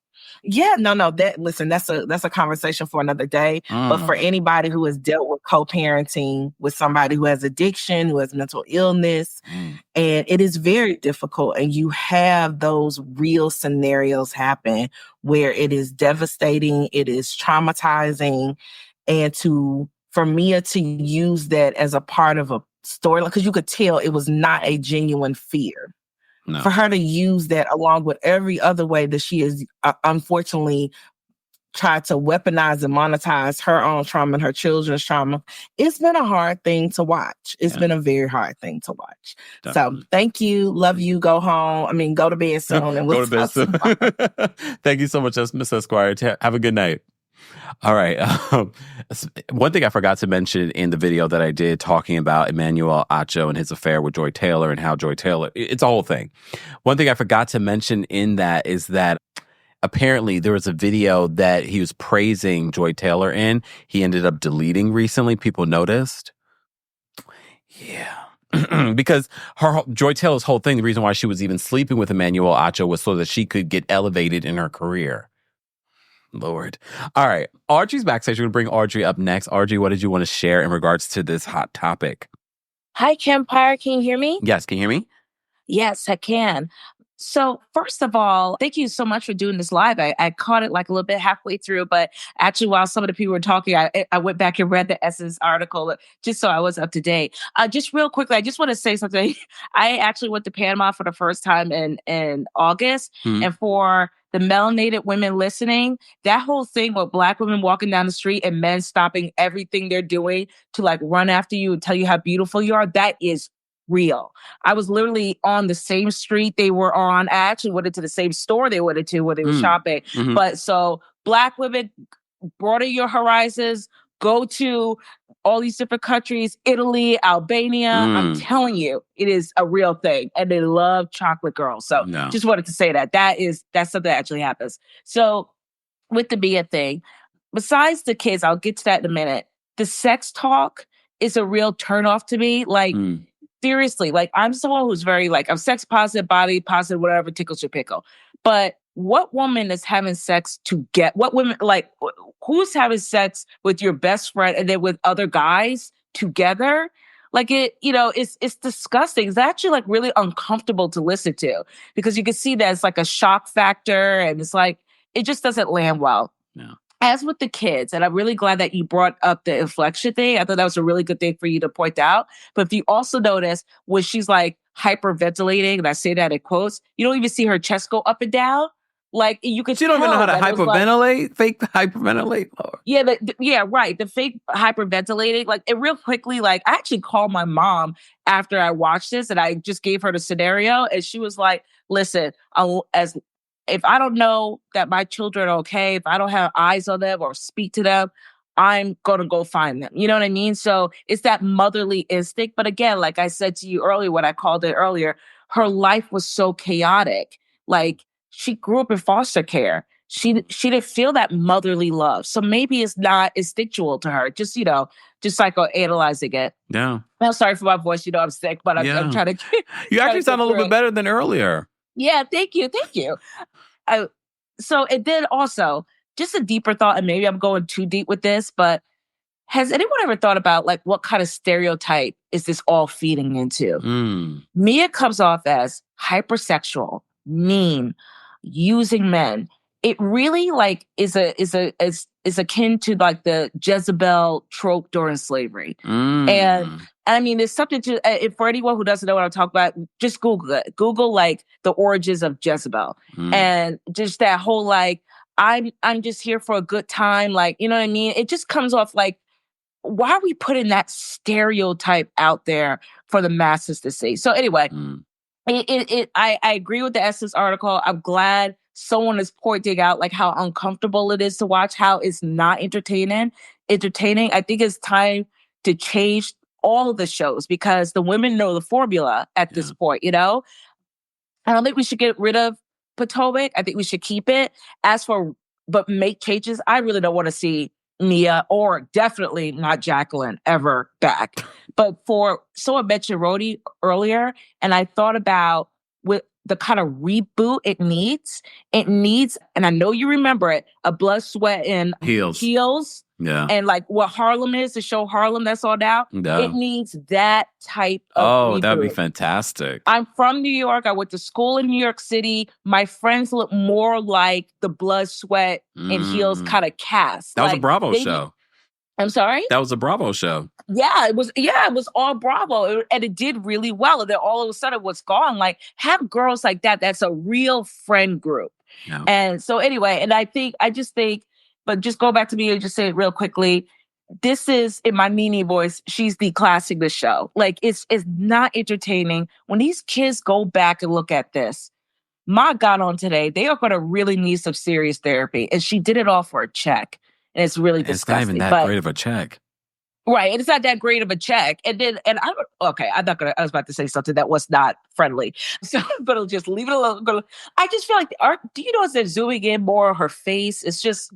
Yeah, no. That's a conversation for another day. But for anybody who has dealt with co-parenting with somebody who has addiction, who has mental illness, and it is very difficult. And you have those real scenarios happen where it is devastating, it is traumatizing, and for Mia to use that as a part of a storyline, because you could tell it was not a genuine fear. No. For her to use that along with every other way that she has unfortunately tried to weaponize and monetize her own trauma and her children's trauma, it's been a hard thing to watch. It's been a very hard thing to watch. Definitely. So thank you. Love you. Go home. Go to bed soon. And we'll go to bed soon. Thank you so much, Miss Esquire. Have a good night. All right. One thing I forgot to mention in the video that I did talking about Emmanuel Acho and his affair with Joy Taylor and how Joy Taylor, it's a whole thing. One thing I forgot to mention in that is that apparently there was a video that he was praising Joy Taylor in. He ended up deleting recently. People noticed. Yeah. Because Joy Taylor's whole thing, the reason why she was even sleeping with Emmanuel Acho was so that she could get elevated in her career. Lord. All right. Audrey's backstage. We're going to bring Audrey up next. Audrey, what did you want to share in regards to this hot topic? Hi, Kempire. Can you hear me? Yes. Can you hear me? Yes, I can. So first of all, thank you so much for doing this live. I caught it like a little bit halfway through, but actually while some of the people were talking, I went back and read the Essence article just so I was up to date. Just real quickly, I just want to say something. I actually went to Panama for the first time in August. And for the melanated women listening, that whole thing with Black women walking down the street and men stopping everything they're doing to like run after you and tell you how beautiful you are, that is real. I was literally on the same street they were on. I actually went into the same store they went into where they were shopping. But so Black women, broaden your horizons, go to all these different countries, Italy, Albania. I'm telling you, it is a real thing. And they love chocolate girls. So just wanted to say that's something that actually happens. So with the Mia thing, besides the kids, I'll get to that in a minute. The sex talk is a real turnoff to me. Like, seriously, like I'm someone who's very like, I'm sex positive, body positive, whatever tickles your pickle. But what woman is having sex what women, like who's having sex with your best friend and then with other guys together? Like it's disgusting. It's actually like really uncomfortable to listen to because you can see that it's like a shock factor and it's like, it just doesn't land well. No. As with the kids, and I'm really glad that you brought up the inflection thing. I thought that was a really good thing for you to point out. But if you also notice when she's like hyperventilating, and I say that in quotes, you don't even see her chest go up and down. Like you could. She don't even know how to hyperventilate. Fake hyperventilate. Lord. Yeah, right. The fake hyperventilating. Like it real quickly. Like I actually called my mom after I watched this, and I just gave her the scenario, and she was like, "Listen, if I don't know that my children are okay, if I don't have eyes on them or speak to them, I'm going to go find them." You know what I mean? So it's that motherly instinct. But again, like I said to you earlier, when I called it earlier, her life was so chaotic. Like she grew up in foster care. She didn't feel that motherly love. So maybe it's not instinctual to her. Just psychoanalyzing it. Yeah. I'm sorry for my voice. I'm sick, but I'm trying to. You actually sound a little bit better than earlier. Yeah, thank you. So and then also just a deeper thought, and maybe I'm going too deep with this, but has anyone ever thought about like what kind of stereotype is this all feeding into? Mia comes off as hypersexual, mean, using men. It really like is akin to like the Jezebel trope during slavery. And I mean, there's something to for anyone who doesn't know what I'm talking about, just Google it. Google like the origins of Jezebel and just that whole like I'm just here for a good time, like you know what I mean. It just comes off like, why are we putting that stereotype out there for the masses to see? So anyway, I agree with the Essence article. I'm glad someone is pointing out like how uncomfortable it is to watch, how it's not entertaining. I think it's time to change all of the shows because the women know the formula at this point, I don't think we should get rid of Potomac. I think we should keep it. But make changes. I really don't want to see Mia or definitely not Jacqueline ever back. But someone mentioned Rhodey earlier, and I thought about with the kind of reboot it needs, and I know you remember it, a Blood, Sweat, and Heels. Yeah. And like what Harlem is, the show Harlem that's all out. Yeah. It needs that type of reboot. That'd be fantastic. I'm from New York. I went to school in New York City. My friends look more like the Blood, Sweat, and Heels kind of cast. That was a Bravo show. I'm sorry? That was a Bravo show. Yeah, it was all Bravo. And it did really well. And then all of a sudden it was gone. Like, have girls like that. That's a real friend group. Yeah. And so anyway, and I just think, but just go back to me and just say it real quickly. This is, in my Nene voice, she's declassing the show. Like, it's not entertaining. When these kids go back and look at this, my God, on today, they are going to really need some serious therapy. And she did it all for a check. And it's really disgusting. It's not even that great of a check. Right. It's not that great of a check. And then, I was about to say something that was not friendly. So, but I'll just leave it alone. I just feel like do you notice they're zooming in more on her face? It's just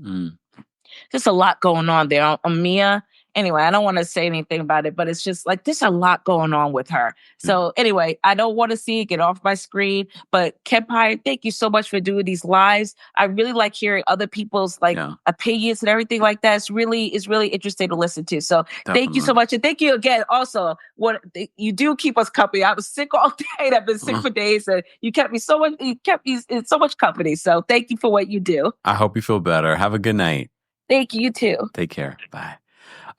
a lot going on there on Mia. anyway, I don't want to say anything about it, but it's just like there's a lot going on with her. So anyway, I don't want to see it get off my screen. But Kempire, thank you so much for doing these lives. I really like hearing other people's opinions and everything like that. It's really interesting to listen to. So thank you so much. And thank you again. Also, you do keep us company. I was sick all day. I've been sick for days. And you kept me in so much company. So thank you for what you do. I hope you feel better. Have a good night. Thank you, too. Take care. Bye.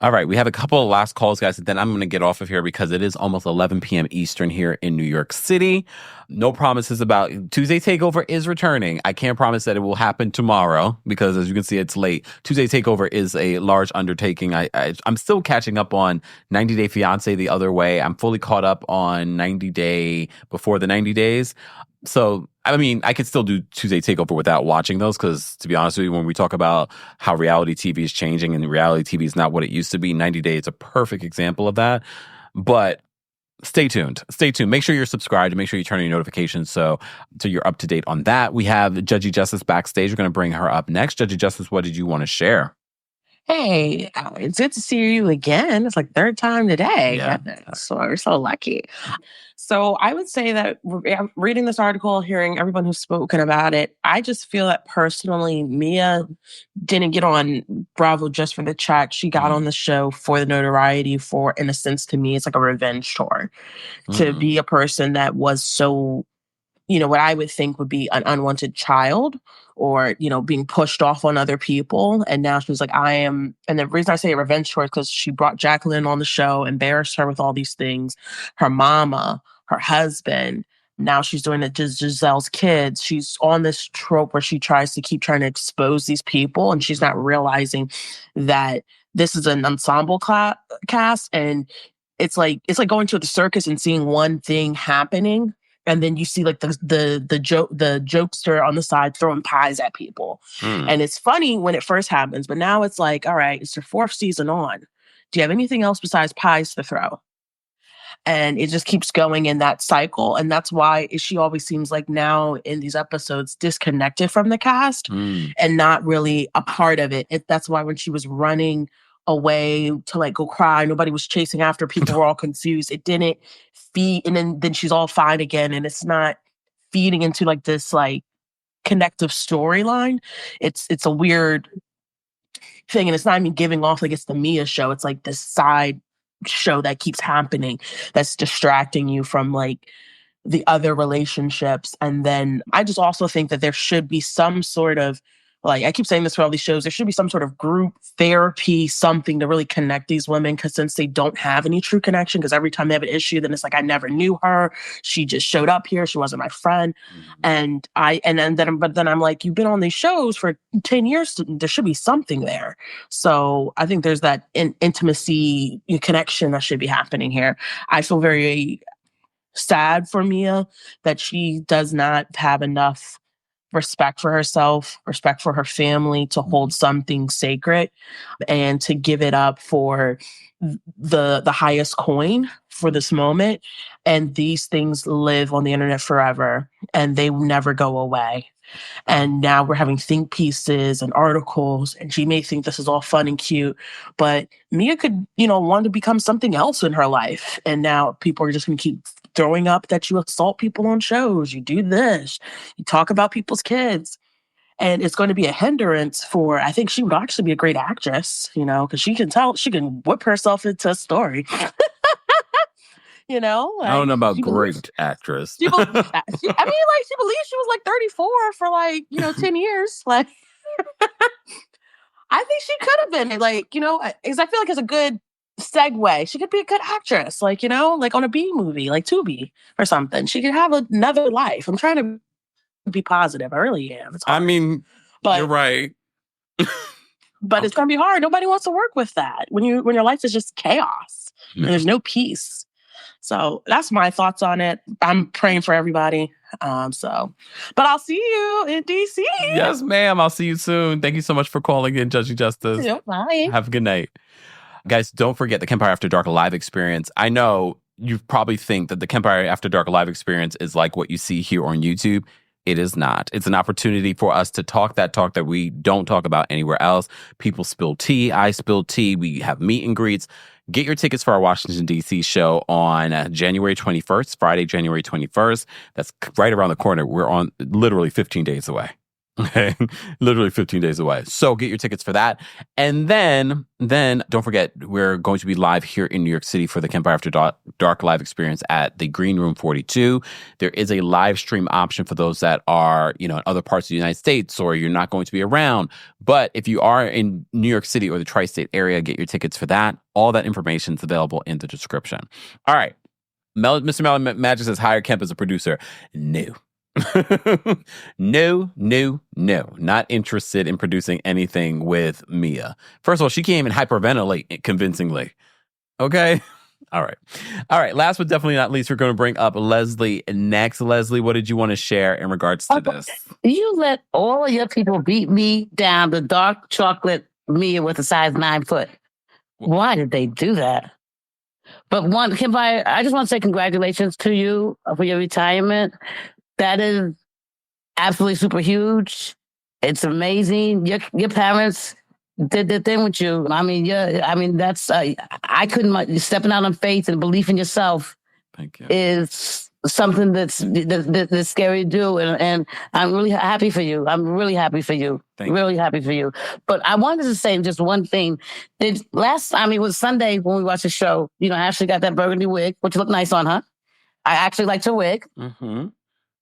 All right, we have a couple of last calls, guys, and then I'm going to get off of here because it is almost 11 p.m. Eastern here in New York City. No promises about Tuesday Takeover is returning. I can't promise that it will happen tomorrow because, as you can see, it's late. Tuesday Takeover is a large undertaking. I'm still catching up on 90 Day Fiancé the other way. I'm fully caught up on 90 Day before the 90 days. So, I mean, I could still do Tuesday Takeover without watching those because, to be honest with you, when we talk about how reality TV is changing and reality TV is not what it used to be, 90 Day is a perfect example of that. But stay tuned. Stay tuned. Make sure you're subscribed and make sure you turn on your notifications so you're up to date on that. We have Judgy Justice backstage. We're going to bring her up next. Judgy Justice, what did you want to share? Hey, it's good to see you again. It's like third time today. Yeah. So we're so lucky. So I would say that reading this article, hearing everyone who's spoken about it, I just feel that personally, Mia didn't get on Bravo just for the chat. She got on the show for the notoriety, for, in a sense, to me, it's like a revenge tour. To be a person that was so, what I would think would be an unwanted child or, being pushed off on other people. And now she's like, and the reason I say a revenge tour is because she brought Jacqueline on the show, embarrassed her with all these things. Her mama, her husband, now she's doing it to Giselle's kids. She's on this trope where she tries to keep trying to expose these people. And she's not realizing that this is an ensemble cast. And it's like going to the circus and seeing one thing happening. And then you see like the jokester on the side throwing pies at people. And it's funny when it first happens, but now it's like, all right, it's your fourth season on. Do you have anything else besides pies to throw? And it just keeps going in that cycle. And that's why she always seems like now in these episodes disconnected from the cast and not really a part of it. That's why when she was running away to like go cry, nobody was chasing after, people were all confused. It didn't feed, and then she's all fine again, and it's not feeding into like this like connective storyline. It's a weird thing, and it's not even giving off like it's the Mia show. It's like this side show that keeps happening that's distracting you from like the other relationships. And then I just also think that there should be some sort of, like, I keep saying this for all these shows, there should be some sort of group therapy, something to really connect these women, because since they don't have any true connection, because every time they have an issue, then it's like, I never knew her. She just showed up here. She wasn't my friend. But then I'm like, you've been on these shows for 10 years. There should be something there. So I think there's that intimacy connection that should be happening here. I feel very sad for Mia that she does not have enough respect for herself, respect for her family, to hold something sacred and to give it up for the highest coin for this moment. And these things live on the internet forever and they never go away. And now we're having think pieces and articles, and she may think this is all fun and cute, but Mia could, want to become something else in her life. And now people are just going to keep throwing up that you assault people on shows, you do this, you talk about people's kids. And it's going to be a hindrance for, I think she would actually be a great actress, because she can whip herself into a story. I don't know about great actress. She believes she was like 34 for 10 years. Like, I think she could have been because I feel like it's a good segue. She could be a good actress, like on a B movie, like Tubi or something. She could have another life. I'm trying to be positive. I really am. It's hard. But you're right. But it's going to be hard. Nobody wants to work with that when your life is just chaos and there's no peace. So that's my thoughts on it. I'm praying for everybody. But I'll see you in DC. Yes, ma'am. I'll see you soon. Thank you so much for calling in, Judgy Justice. Yep, bye. Have a good night. Guys, don't forget the Kempire After Dark live experience. I know you probably think that the Kempire After Dark live experience is like what you see here on YouTube. It is not. It's an opportunity for us to talk that we don't talk about anywhere else. People spill tea. I spill tea. We have meet and greets. Get your tickets for our Washington, D.C. show on January 21st, Friday, January 21st. That's right around the corner. We're on literally 15 days away. Okay, literally 15 days away. So get your tickets for that. And then don't forget, we're going to be live here in New York City for the Kempire After Dark live experience at the Green Room 42. There is a live stream option for those that are, in other parts of the United States or you're not going to be around. But if you are in New York City or the tri-state area, get your tickets for that. All that information is available in the description. All right. Mr. Melon Magic says, hire Kemp as a producer. No. No. Not interested in producing anything with Mia. First of all, she can't even hyperventilate convincingly. Okay? All right. Last but definitely not least, we're going to bring up Leslie next. Leslie, what did you want to share in regards to this? You let all of your people beat me down the dark chocolate Mia with a size 9 foot. Why did they do that? But Kempire, I just want to say congratulations to you for your retirement. That is absolutely super huge. It's amazing. Your parents did their thing with you. That's I couldn't. Stepping out on faith and belief in yourself. Thank you. Is something that's scary to do, and I'm really happy for you. I'm really happy for you. Really happy for you. But I wanted to say just one thing. It was Sunday when we watched the show. Ashley got that burgundy wig, which looked nice on her. I actually liked her wig. Mm-hmm.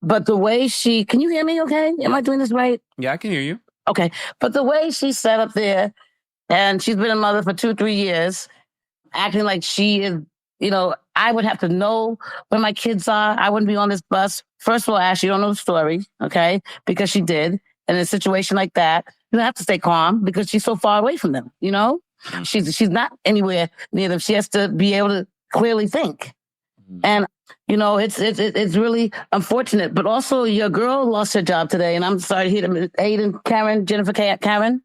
But the way can you hear me okay? Am I doing this right? Yeah, I can hear you. Okay. But the way she sat up there, and she's been a mother for 2-3 years, acting like she is, I would have to know where my kids are. I wouldn't be on this bus. First of all, Ash, you don't know the story, okay? Because she did. And in a situation like that, you don't have to stay calm because she's so far away from them, Mm-hmm. She's not anywhere near them. She has to be able to clearly think. Mm-hmm. And it's really unfortunate, but also your girl lost her job today, and I'm sorry to hear them. Jennifer Karen,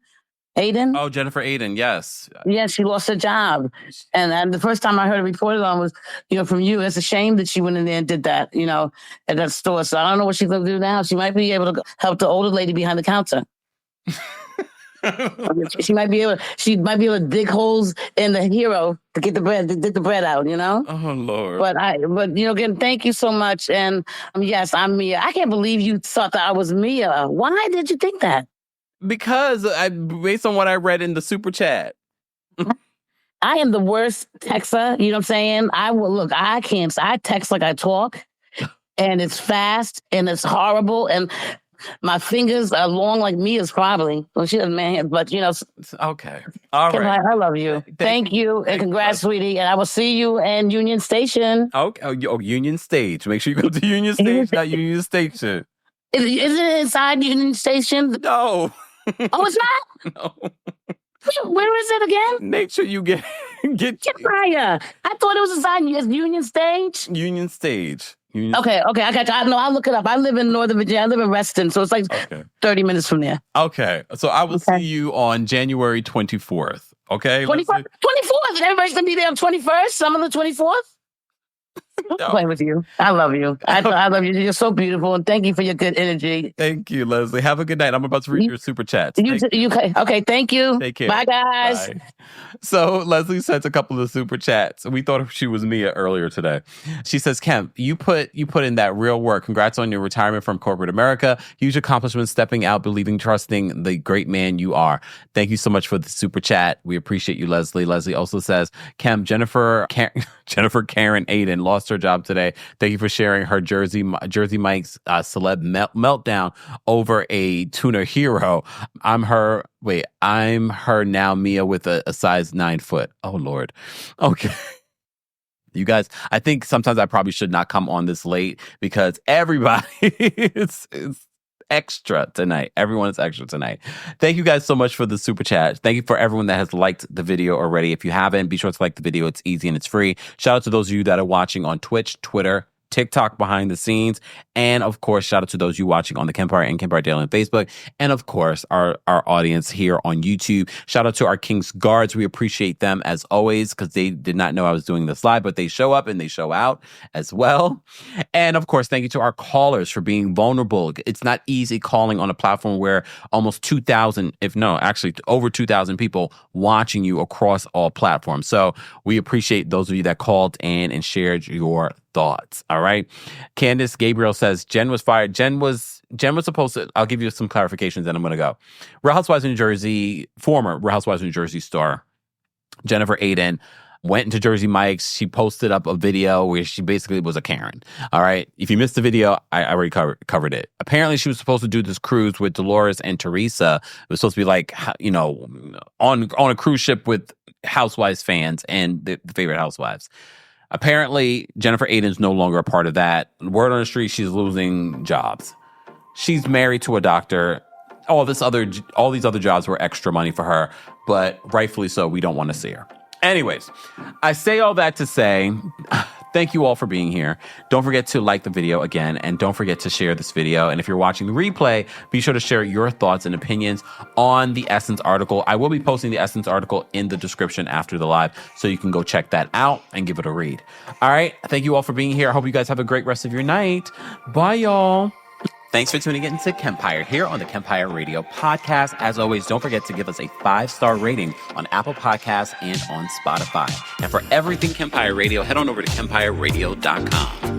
Aiden. Oh, Jennifer Aiden, yes. Yeah, she lost her job, and the first time I heard it reported on was, from you. It's a shame that she went in there and did that, at that store. So I don't know what she's going to do now. She might be able to help the older lady behind the counter. She might be able to dig holes in the hero to get the bread out, Oh Lord. But again, thank you so much. And yes, I'm Mia. I can't believe you thought that I was Mia. Why did you think that? Because based on what I read in the super chat. I am the worst texter, you know what I'm saying? I text like I talk, and it's fast and it's horrible, and my fingers are long like Mia's probably. Well, she doesn't man, but okay. All right. I love you. Thank you. And congrats, sweetie. And I will see you in Union Station. Okay. Oh, Union Stage. Make sure you go to Union Stage, not Union Station. Is it inside Union Station? No. Oh, it's not? No. Where is it again? Make sure you get Kempire. I thought it was inside Union Stage. Union Stage. Okay, I got you. I'll look it up. I live in Northern Virginia. I live in Reston, so it's like 30 minutes from there. Okay, so I will see you on January 24th. Okay, 24th. Everybody's gonna be there on 21st. Some on the 24th. I'm playing with you. I love you. I love you. You're so beautiful, and thank you for your good energy. Thank you, Leslie. Have a good night. I'm about to read your super chats. Okay, thank you. Take care. Bye, guys. Bye. So Leslie sent a couple of super chats. We thought she was Mia earlier today. She says, Kemp, you put in that real work. Congrats on your retirement from corporate America. Huge accomplishment, stepping out, believing, trusting the great man you are. Thank you so much for the super chat. We appreciate you, Leslie. Leslie also says, Kemp, Jennifer Karen Aiden lost her job today. Thank you for sharing her Jersey Mike's celeb meltdown over a tuna hero. I'm her now, Mia, with a size 9 foot. Oh Lord. Okay. You guys, I think sometimes I probably should not come on this late because everybody is extra tonight. Everyone is extra tonight. Thank you guys so much for the super chat. Thank you for everyone that has liked the video already. If you haven't, be sure to like the video. It's easy and it's free. Shout out to those of you that are watching on Twitch, Twitter, TikTok behind the scenes. And of course, shout out to those you watching on the Kempire and Kempire Daily on Facebook. And of course, our audience here on YouTube. Shout out to our King's Guards. We appreciate them as always because they did not know I was doing this live, but they show up and they show out as well. And of course, thank you to our callers for being vulnerable. It's not easy calling on a platform where almost 2,000, if no, actually over 2,000 people watching you across all platforms. So we appreciate those of you that called in and shared your thoughts. All right. Candace Gabriel says Jen was fired. Jen was supposed to, I'll give you some clarifications and I'm going to go. Real Housewives of New Jersey, former Real Housewives of New Jersey star Jennifer Aiden went into Jersey Mike's. She posted up a video where she basically was a Karen. All right. If you missed the video, I already covered it. Apparently, she was supposed to do this cruise with Dolores and Teresa. It was supposed to be like, you know, on a cruise ship with Housewives fans and the favorite Housewives. Apparently, Jennifer Aiden's no longer a part of that. Word on the street, she's losing jobs. She's married to a doctor. All these other jobs were extra money for her, but rightfully so, we don't want to see her. Anyways, I say all that to say, thank you all for being here. Don't forget to like the video again, and don't forget to share this video. And if you're watching the replay, be sure to share your thoughts and opinions on the Essence article. I will be posting the Essence article in the description after the live, so you can go check that out and give it a read. All right. Thank you all for being here. I hope you guys have a great rest of your night. Bye, y'all. Thanks for tuning in to Kempire here on the Kempire Radio Podcast. As always, don't forget to give us a 5-star rating on Apple Podcasts and on Spotify. And for everything Kempire Radio, head on over to KempireRadio.com.